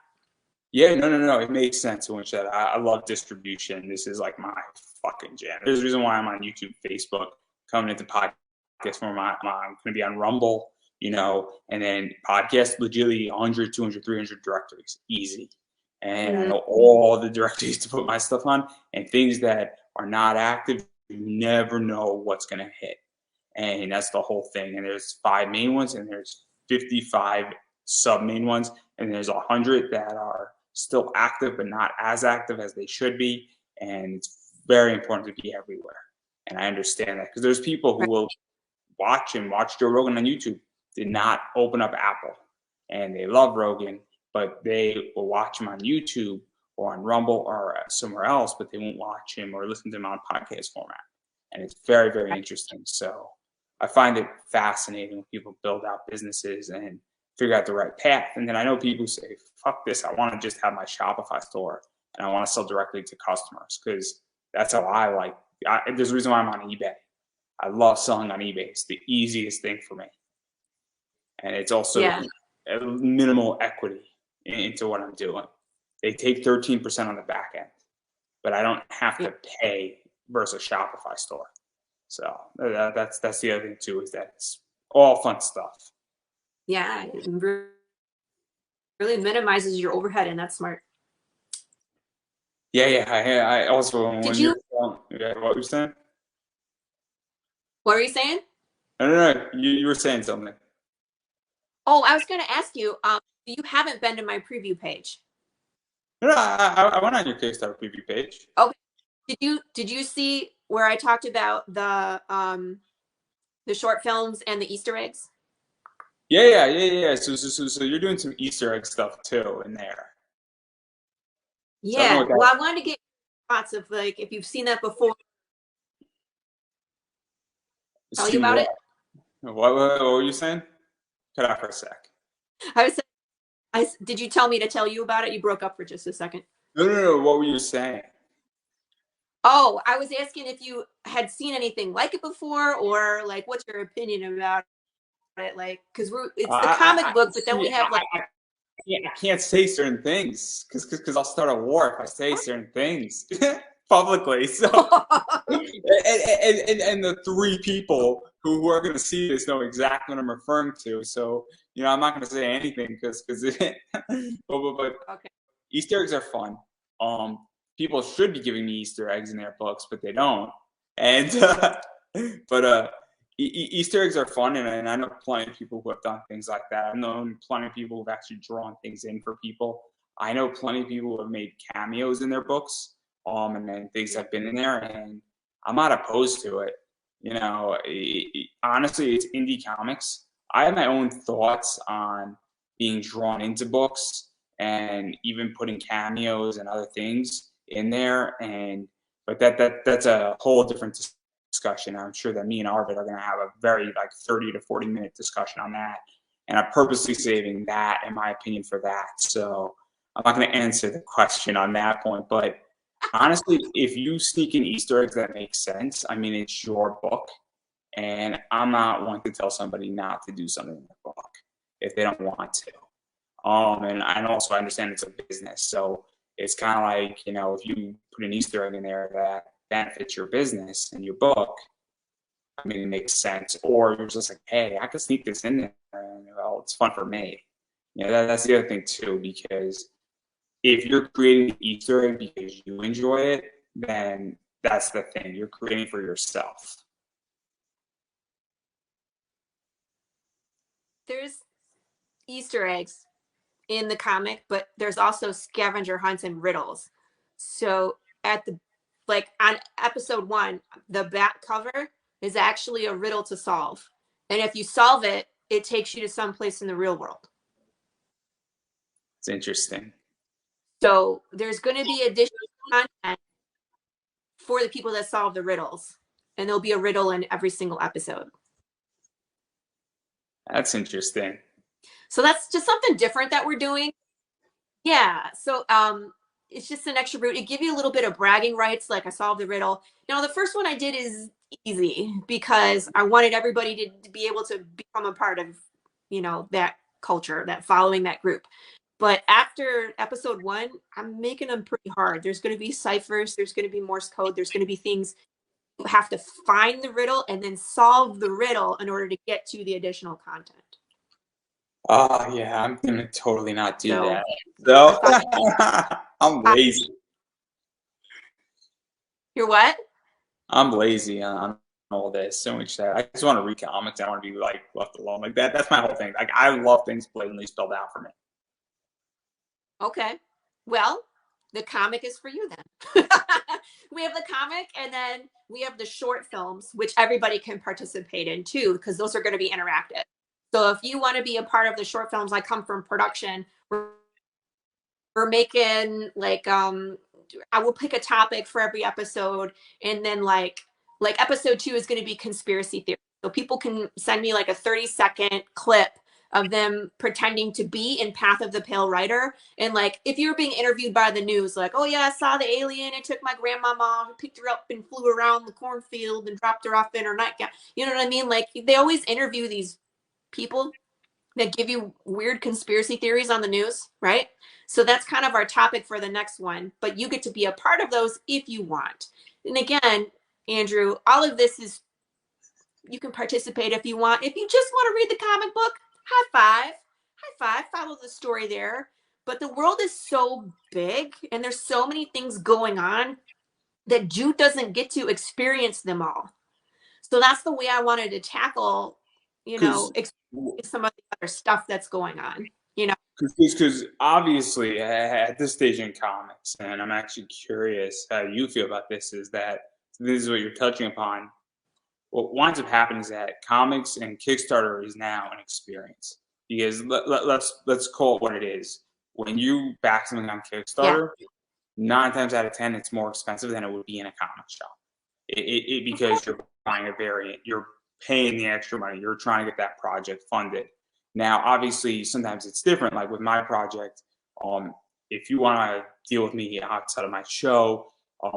Yeah, no. It makes sense. I love distribution. This is like my fucking jam. There's a reason why I'm on YouTube, Facebook, coming into podcast form. I'm going to be on Rumble, and then podcast, legitimately 100, 200, 300 directories, easy. And I know all the directories to put my stuff on, and things that are not active, you never know what's going to hit. And that's the whole thing. And there's 5 main ones, and there's 55 sub main ones, and there's 100 that are still active but not as active as they should be. And it's very important to be everywhere. And I understand that because there's people who will watch Joe Rogan on YouTube, did not open up Apple, and they love Rogan, but they will watch him on YouTube or on Rumble or somewhere else, but they won't watch him or listen to him on podcast format. And it's very, very interesting. So I find it fascinating when people build out businesses and figure out the right path. And then I know people say, fuck this, I want to just have my Shopify store and I want to sell directly to customers because that's how I like. There's a reason why I'm on eBay. I love selling on eBay. It's the easiest thing for me. And it's also minimal equity into what I'm doing. They take 13% on the back end, but I don't have to pay versus Shopify store. So that's the other thing too, is that it's all fun stuff. Yeah, it really minimizes your overhead, and that's smart. Yeah. I also what you were saying? What were you saying? No. You were saying something. Oh, I was going to ask you. You haven't been to my preview page. No, I went on your Kickstarter preview page. Okay. Did you see where I talked about the short films and the Easter eggs? Yeah. So you're doing some Easter egg stuff too in there. Yeah. Well, I wanted to get thoughts of like if you've seen that before. Tell you about it. What were you saying? Cut out for a sec. Did you tell me to tell you about it? You broke up for just a second. No. What were you saying? Oh, I was asking if you had seen anything like it before, or like, what's your opinion about it? Like, because it's a comic book, but then we have like. I can't say certain things because I'll start a war if I say certain things publicly. So, and the 3 people who are going to see this know exactly what I'm referring to. So, I'm not going to say anything because but Okay. Easter eggs are fun. people should be giving me Easter eggs in their books, but they don't. And but Easter eggs are fun, and I know plenty of people who have done things like that. I've known plenty of people who've actually drawn things in for people. I know plenty of people who have made cameos in their books, and then things have been in there, and I'm not opposed to it. You know, honestly, it's indie comics. I have my own thoughts on being drawn into books and even putting cameos and other things in there, and but that's a whole different discussion. I'm sure that me and Arvid are going to have a very 30 to 40 minute discussion on that, and I'm purposely saving that, in my opinion, for that. So I'm not going to answer the question on that point, but honestly, if you sneak in Easter eggs that make sense, I mean, it's your book, and I'm not one to tell somebody not to do something in the book if they don't want to. And also I understand it's a business, so it's kind of like, you know, if you put an Easter egg in there that benefits your business and your book, I mean, it makes sense. Or you're just like, hey, I could sneak this in there, and well, it's fun for me. You know, that's the other thing too, because if you're creating an Easter egg because you enjoy it, then that's the thing. You're creating for yourself. There's Easter eggs in the comic, but there's also scavenger hunts and riddles. So at the on episode 1, the back cover is actually a riddle to solve. And if you solve it, it takes you to some place in the real world. It's interesting. So there's going to be additional content for the people that solve the riddles. And there'll be a riddle in every single episode. That's interesting. So that's just something different that we're doing. Yeah. So it's just an extra route. It gives you a little bit of bragging rights, like I solved the riddle. Now, the first one I did is easy because I wanted everybody to be able to become a part of, you know, that culture, that following that group. But after episode 1, I'm making them pretty hard. There's going to be ciphers. There's going to be Morse code. There's going to be things you have to find the riddle and then solve the riddle in order to get to the additional content. Oh, yeah, I'm going to totally not do that. So, I'm lazy. You're what? I'm lazy on all this. So much that I just want to read comics. I want to be left alone like that. That's my whole thing. Like, I love things blatantly spelled out for me. Okay. Well, the comic is for you then. We have the comic, and then we have the short films, which everybody can participate in too, because those are going to be interactive. So if you want to be a part of the short films, I come from production. We're making I will pick a topic for every episode, and then like episode 2 is going to be conspiracy theory. So people can send me like a 30-second clip of them pretending to be in Path of the Pale Rider. And like, if you're being interviewed by the news, like, oh yeah, I saw the alien, it took my grandmama, picked her up and flew around the cornfield and dropped her off in her nightgown. You know what I mean? Like, they always interview these people that give you weird conspiracy theories on the news, right? So that's kind of our topic for the next one, but you get to be a part of those if you want. And again, Andrew, all of this is, you can participate if you want. If you just want to read the comic book, high five, follow the story there. But the world is so big and there's so many things going on that Jude doesn't get to experience them all. So that's the way I wanted to tackle, you know, some of the other stuff that's going on, you know. Because obviously at this stage in comics, and I'm actually curious how you feel about this, is that this is what you're touching upon. What winds up happening is that comics and Kickstarter is now an experience, because let's call it what it is. When you back something on Kickstarter, 9 times out of 10, it's more expensive than it would be in a comic shop. Because you're buying a variant, you're paying the extra money, you're trying to get that project funded. Now, obviously, sometimes it's different. Like with my project, if you want to deal with me outside of my show,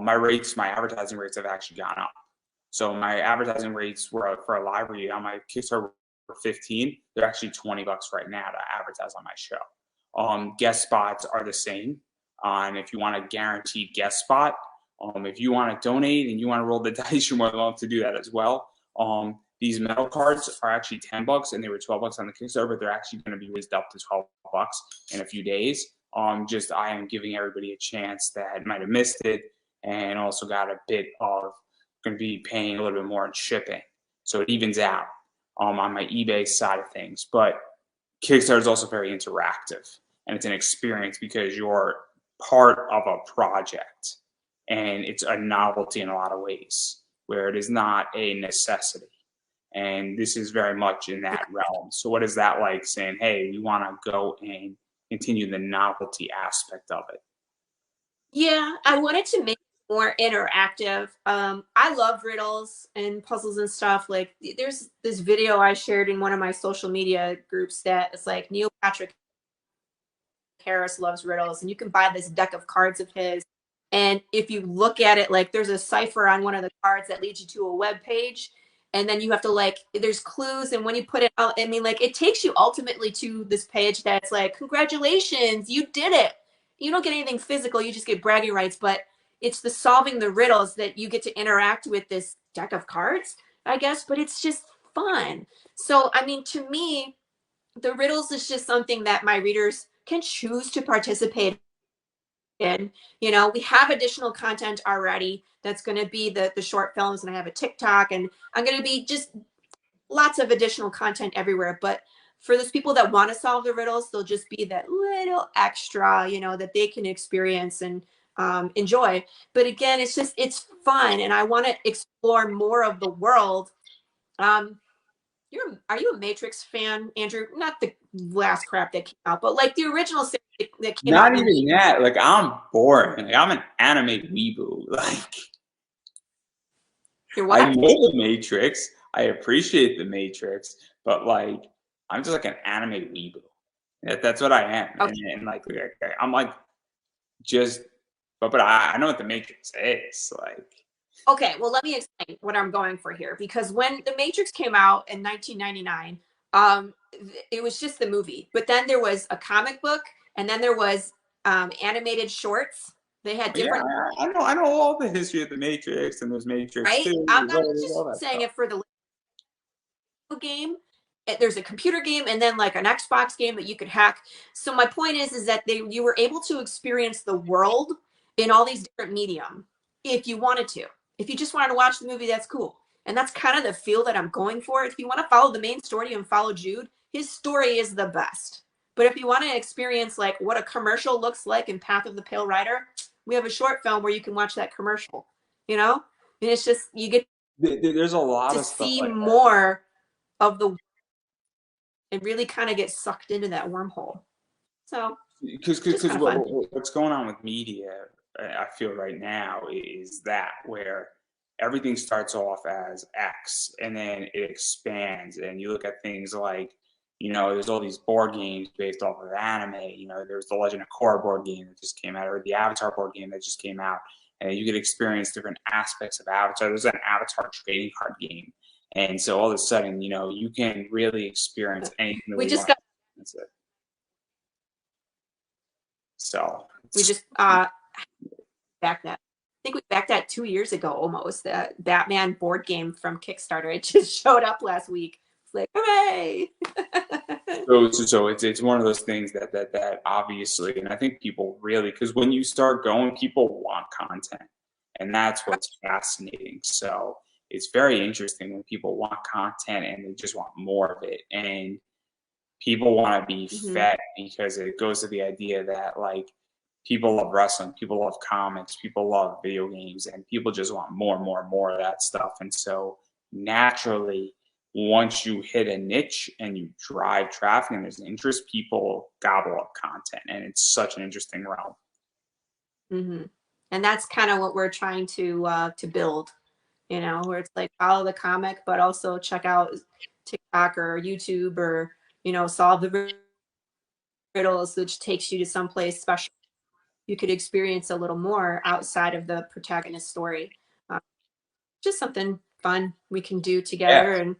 my advertising rates have actually gone up. So my advertising rates were for a live read on my Kickstarter were 15. They're actually $20 right now to advertise on my show. Guest spots are the same. And if you want a guaranteed guest spot, if you want to donate and you want to roll the dice, you're more than welcome to do that as well. These metal cards are actually $10 and they were $12 on the Kickstarter, but they're actually going to be raised up to $12 in a few days. Just I am giving everybody a chance that might have missed it, and also got a bit of going to be paying a little bit more in shipping, so it evens out on my eBay side of things. But Kickstarter is also very interactive, and it's an experience because you're part of a project, and it's a novelty in a lot of ways where it is not a necessity. And this is very much in that realm. So what is that like, saying, hey, we want to go and continue the novelty aspect of it? Yeah, I wanted to make it more interactive. I love riddles and puzzles and stuff. Like, there's this video I shared in one of my social media groups that it's like Neil Patrick Harris loves riddles, and you can buy this deck of cards of his. And if you look at it, like, there's a cipher on one of the cards that leads you to a web page, and then you have to, like, there's clues, and when you put it out, I mean, like, it takes you ultimately to this page that's like, congratulations, you did it. You don't get anything physical, you just get bragging rights, but it's the solving the riddles that you get to interact with this deck of cards, I guess, but it's just fun. So, I mean, to me, the riddles is just something that my readers can choose to participate in. You know, we have additional content already that's going to be the short films, and I have a TikTok, and I'm going to be just lots of additional content everywhere. But for those people that want to solve the riddles, they'll just be that little extra, you know, that they can experience and enjoy. But again, it's fun, and I want to explore more of the world. um, are you a Matrix fan, Andrew? Not the last crap that came out, but like the original series that came out Not in the. even that. Like, I'm boring. Like, I'm an anime weeboo. Like, You're I what? know the Matrix. I appreciate the Matrix, but like, I'm just like an anime weeboo. That's what I am. Okay. And like, I'm like, just, but I know what the Matrix is. Like, Okay, well, let me explain what I'm going for here. Because when The Matrix came out in 1999, it was just the movie. But then there was a comic book, and then there was animated shorts. They had yeah, different, I know all the history of the Matrix, and there's Matrix right? 2, I'm not there's just all that saying stuff. it for the game. There's a computer game, and then like an Xbox game that you could hack. So my point is that you were able to experience the world in all these different medium if you wanted to. If you just wanted to watch the movie, that's cool. And that's kind of the feel that I'm going for. If you want to follow the main story and follow Jude, his story is the best. But if you want to experience like what a commercial looks like in Path of the Pale Rider, we have a short film where you can watch that commercial, you know? And it's just, you get There's a lot to of stuff see like that. more of the and really kind of get sucked into that wormhole. So just Because kind of fun. what's going on with media, I feel right now, is that where everything starts off as X and then it expands, and you look at things like, there's all these board games based off of anime. There's the Legend of Korra board game that just came out, or the Avatar board game that just came out, and you could experience different aspects of Avatar. There's an Avatar trading card game, and so all of a sudden, you can really experience anything that We we just want. got That's it. So we just back that. I think we backed that 2 years ago almost. The Batman board game from Kickstarter. It just showed up last week. It's like, hooray! so it's one of those things that obviously, and I think people really, because when you start going, people want content, and that's what's fascinating. So it's very interesting when people want content and they just want more of it, and people want to be Mm-hmm. fed, because it goes to the idea that, like, people love wrestling, people love comics, people love video games, and people just want more and more and more of that stuff. And so naturally, once you hit a niche and you drive traffic and there's an interest, people gobble up content, and it's such an interesting realm. Mm-hmm. And that's kind of what we're trying to build. Where it's like follow the comic, but also check out TikTok or YouTube, or solve the riddles, which takes you to someplace special. You could experience a little more outside of the protagonist story. Uh, just something fun we can do Yeah. together. And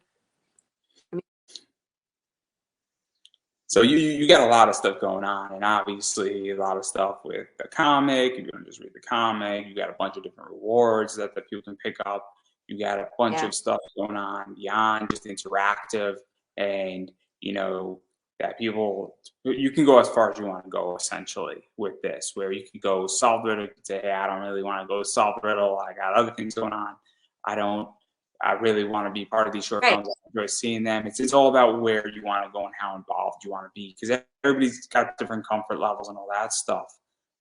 So you got a lot of stuff going on, and obviously a lot of stuff with the comic. You're going to just read the comic. You got a bunch of different rewards that people can pick up. You got a bunch yeah, of stuff going on beyond just interactive, and you know that you can go as far as you want to go essentially with this, where you can go solve the riddle, you can say, hey, I don't really want to go solve the riddle. I got other things going on. I really want to be part of these short Right. films. I enjoy seeing them. It's all about where you want to go and how involved you want to be, because everybody's got different comfort levels and all that stuff.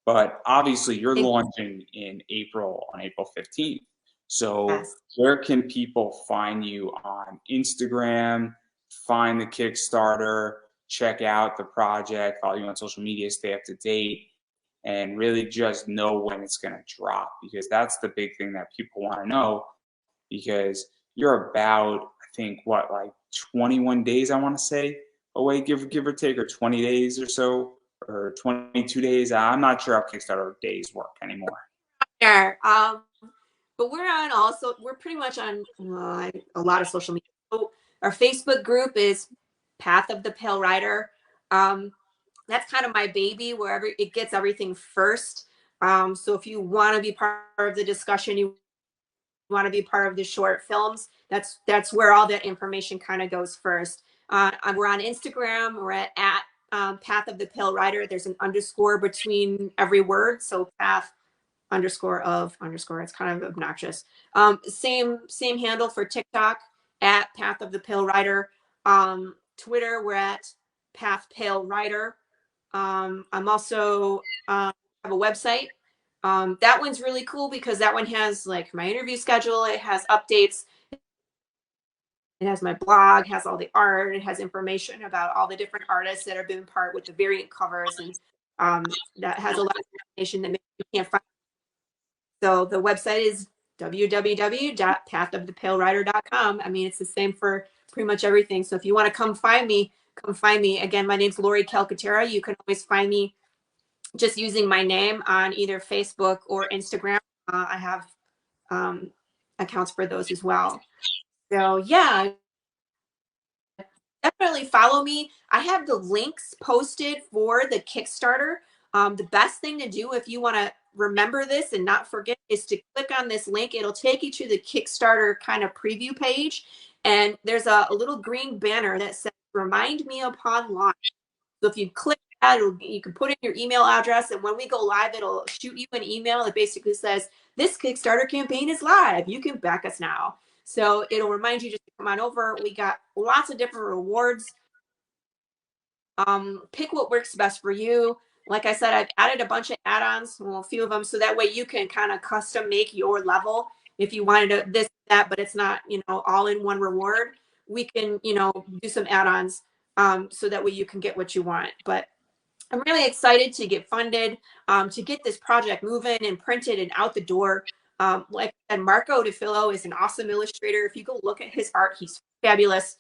But obviously you're launching in April, on April 15th. So Yes. where can people find you on Instagram, find the Kickstarter, check out the project, follow you on social media, stay up to date, and really just know when it's going to drop? Because that's the big thing that people want to know, because you're about, I think, what, like 21 days, I want to say, away, give or take, or 20 days or so, or 22 days. I'm not sure how Kickstarter days work anymore. Yeah. But we're pretty much on a lot of social media. So our Facebook group is Path of the Pale Rider. That's kind of my baby, wherever it gets everything first. So if you want to be part of the discussion, you want to be part of the short films, that's where all that information kind of goes first. We're on Instagram. We're at Path of the Pale Rider. There's an underscore between every word, so path underscore of underscore. It's kind of obnoxious. Same handle for TikTok at Path of the Pale Rider. Twitter, we're at Path Pale Rider. I'm also have a website. That one's really cool because that one has like my interview schedule. It has updates. It has my blog, has all the art. It has information about all the different artists that have been part with the variant covers, and that has a lot of information that maybe you can't find. So the website is www.pathofthepalerider.com. I mean, it's the same for pretty much everything. So if you want to come find me, come find me. Again, my name's Laurie Calcaterra. You can always find me just using my name on either Facebook or Instagram. I have accounts for those as well. So yeah, definitely follow me. I have the links posted for the Kickstarter. The best thing to do if you want to remember this and not forget is to click on this link. It'll take you to the Kickstarter kind of preview page. And there's a little green banner that says, remind me upon launch. So if you click that, you can put in your email address. And when we go live, it'll shoot you an email that basically says, this Kickstarter campaign is live. You can back us now. So it'll remind you just to come on over. We got lots of different rewards. Pick what works best for you. Like I said, I've added a bunch of add-ons, well, a few of them, so that way you can kind of custom make your level. If you wanted to this, that, but it's not, all in one reward, we can, do some add-ons so that way you can get what you want. But I'm really excited to get funded, to get this project moving and printed and out the door. Like I said, Marco DeFillo is an awesome illustrator. If you go look at his art, he's fabulous.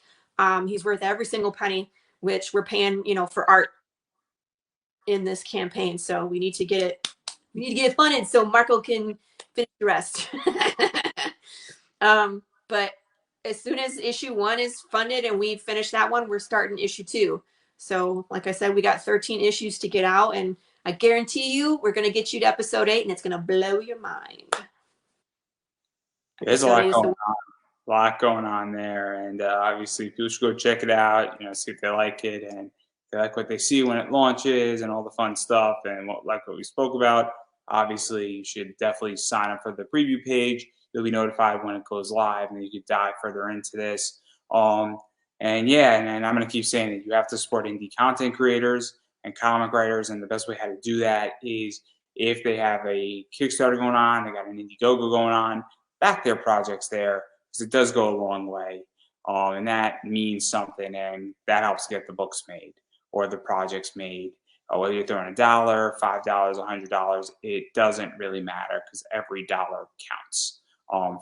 He's worth every single penny, which we're paying, for art in this campaign. So we need to get it funded so Marco can finish the rest. But as soon as issue 1 is funded and we finish that one, we're starting issue 2. So like I said, we got 13 issues to get out, and I guarantee you we're going to get you to episode 8 and it's going to blow your mind. There's a lot going on there, and obviously people should go check it out, see if they like it, and if they like what they see when it launches and all the fun stuff and what we spoke about. Obviously you should definitely sign up for the preview page. You'll be notified when it goes live, and then you can dive further into this. And I'm going to keep saying that you have to support indie content creators and comic writers, and the best way how to do that is if they have a Kickstarter going on, they got an Indiegogo going on, back their projects there, because it does go a long way, and that means something, and that helps get the books made or the projects made. Whether you're throwing $1, $5, $100, it doesn't really matter, because every dollar counts.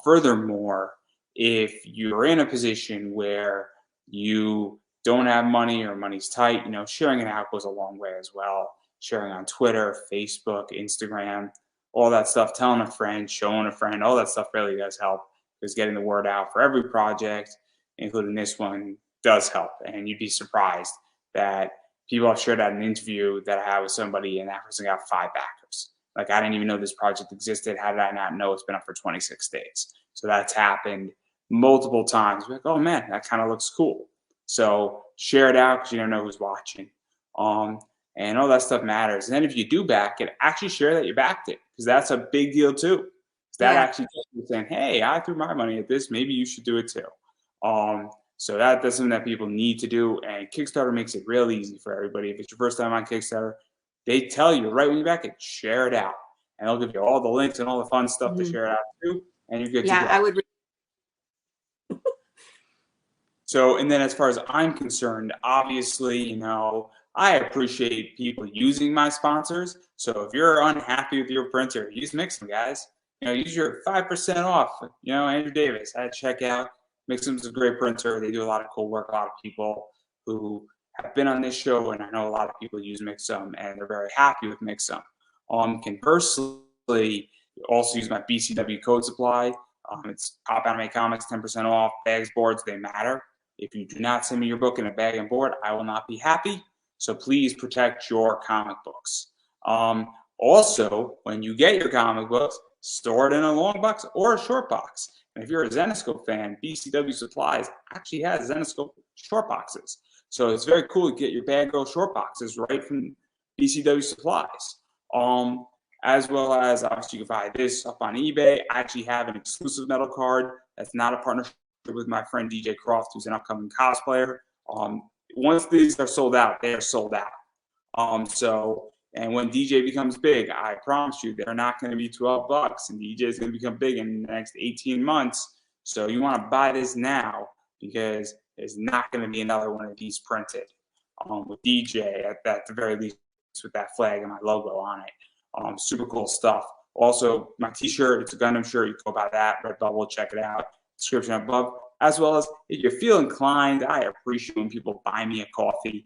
Furthermore, if you're in a position where you don't have money or money's tight, sharing it out goes a long way as well. Sharing on Twitter, Facebook, Instagram, all that stuff, telling a friend, showing a friend, all that stuff really does help, because getting the word out for every project, including this one, does help. And you'd be surprised that people have shared out an interview that I had with somebody, and that person got 5 backers. Like, I didn't even know this project existed. How did I not know it's been up for 26 days? So that's happened multiple times. Like, oh man, that kind of looks cool. So share it out because you don't know who's watching. And all that stuff matters. And then if you do back it, actually share that you backed it, because that's a big deal too. That Yeah. actually gets you saying, hey, I threw my money at this. Maybe you should do it too. So that's something that people need to do. And Kickstarter makes it real easy for everybody. If it's your first time on Kickstarter, they tell you right when you back it, share it out. And they'll give you all the links and all the fun stuff to share it out too. And you're good to go. I would. So, and then as far as I'm concerned, obviously, I appreciate people using my sponsors. So if you're unhappy with your printer, use Mixam, guys. Use your 5% off. Andrew Davis at checkout. Mixam's a great printer. They do a lot of cool work. A lot of people who have been on this show, and I know a lot of people use Mixam, and they're very happy with Mixam. Conversely, also use my BCW code supply. It's Pop Anime Comics, 10% off. Bags, boards, they matter. If you do not send me your book in a bag and board, I will not be happy. So please protect your comic books. Also, when you get your comic books, store it in a long box or a short box. And if you're a Zenescope fan, BCW Supplies actually has Zenescope short boxes. So it's very cool to get your Bad Girl short boxes right from BCW Supplies. As well as, obviously, you can buy this up on eBay. I actually have an exclusive metal card that's not a partnership with my friend DJ Croft, who's an upcoming cosplayer. Once these are sold out, they are sold out. And when DJ becomes big, I promise you, they're not going to be $12, and DJ is going to become big in the next 18 months. So you want to buy this now, because there's not going to be another one of these printed with DJ at the very least, with that flag and my logo on it. Super cool stuff. Also, my t-shirt, it's a Gundam shirt. You can go buy that. Redbubble, check it out. Description above. As well as, if you feel inclined, I appreciate when people buy me a coffee.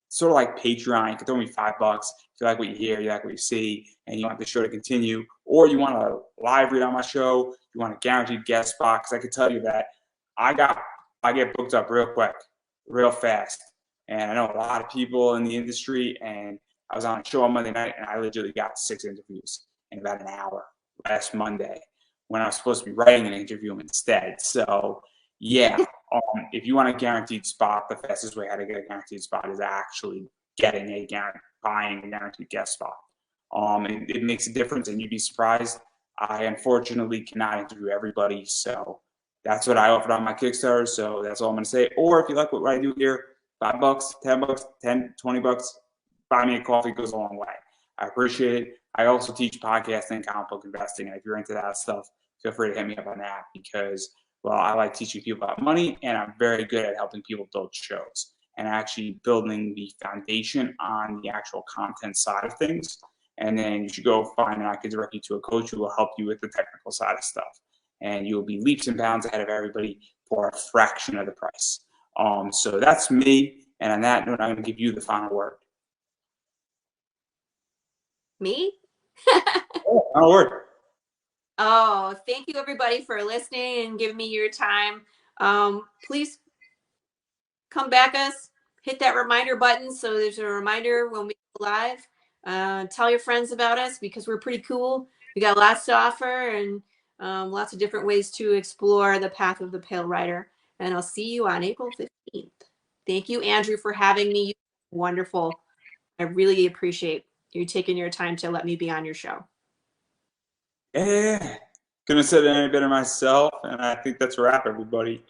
Sort of like Patreon. You can throw me $5 if you like what you hear, you like what you see, and you want the show to continue. Or you want to live read on my show, you want a guaranteed guest spot, because I can tell you that I get booked up real quick, real fast. And I know a lot of people in the industry, and I was on a show on Monday night, and I legitimately got 6 interviews in about an hour last Monday, when I was supposed to be writing an interview instead. So, yeah, if you want a guaranteed spot, the fastest way how to get a guaranteed spot is actually buying a guaranteed guest spot. It makes a difference, and you'd be surprised. I unfortunately cannot interview everybody, so that's what I offered on my Kickstarter. So that's all I'm going to say. Or if you like what I do here, $5, $10, $20, buy me a coffee, goes a long way. I appreciate it. I also teach podcasting and comic book investing, and if you're into that stuff, feel free to hit me up on that, because, well, I like teaching people about money, and I'm very good at helping people build shows and actually building the foundation on the actual content side of things. And then you should go find, and I could direct you to a coach who will help you with the technical side of stuff. And you'll be leaps and bounds ahead of everybody for a fraction of the price. So that's me. And on that note, I'm going to give you the final word. Me? Final word. Oh, thank you everybody for listening and giving me your time. Please come back us, hit that reminder button so there's a reminder when we go live. Tell your friends about us, because we're pretty cool. We got lots to offer, and lots of different ways to explore the path of the Pale Rider. And I'll see you on April 15th. Thank you, Andrew, for having me. Wonderful. I really appreciate you taking your time to let me be on your show. Yeah. Couldn't have said it any better myself, and I think that's a wrap, everybody.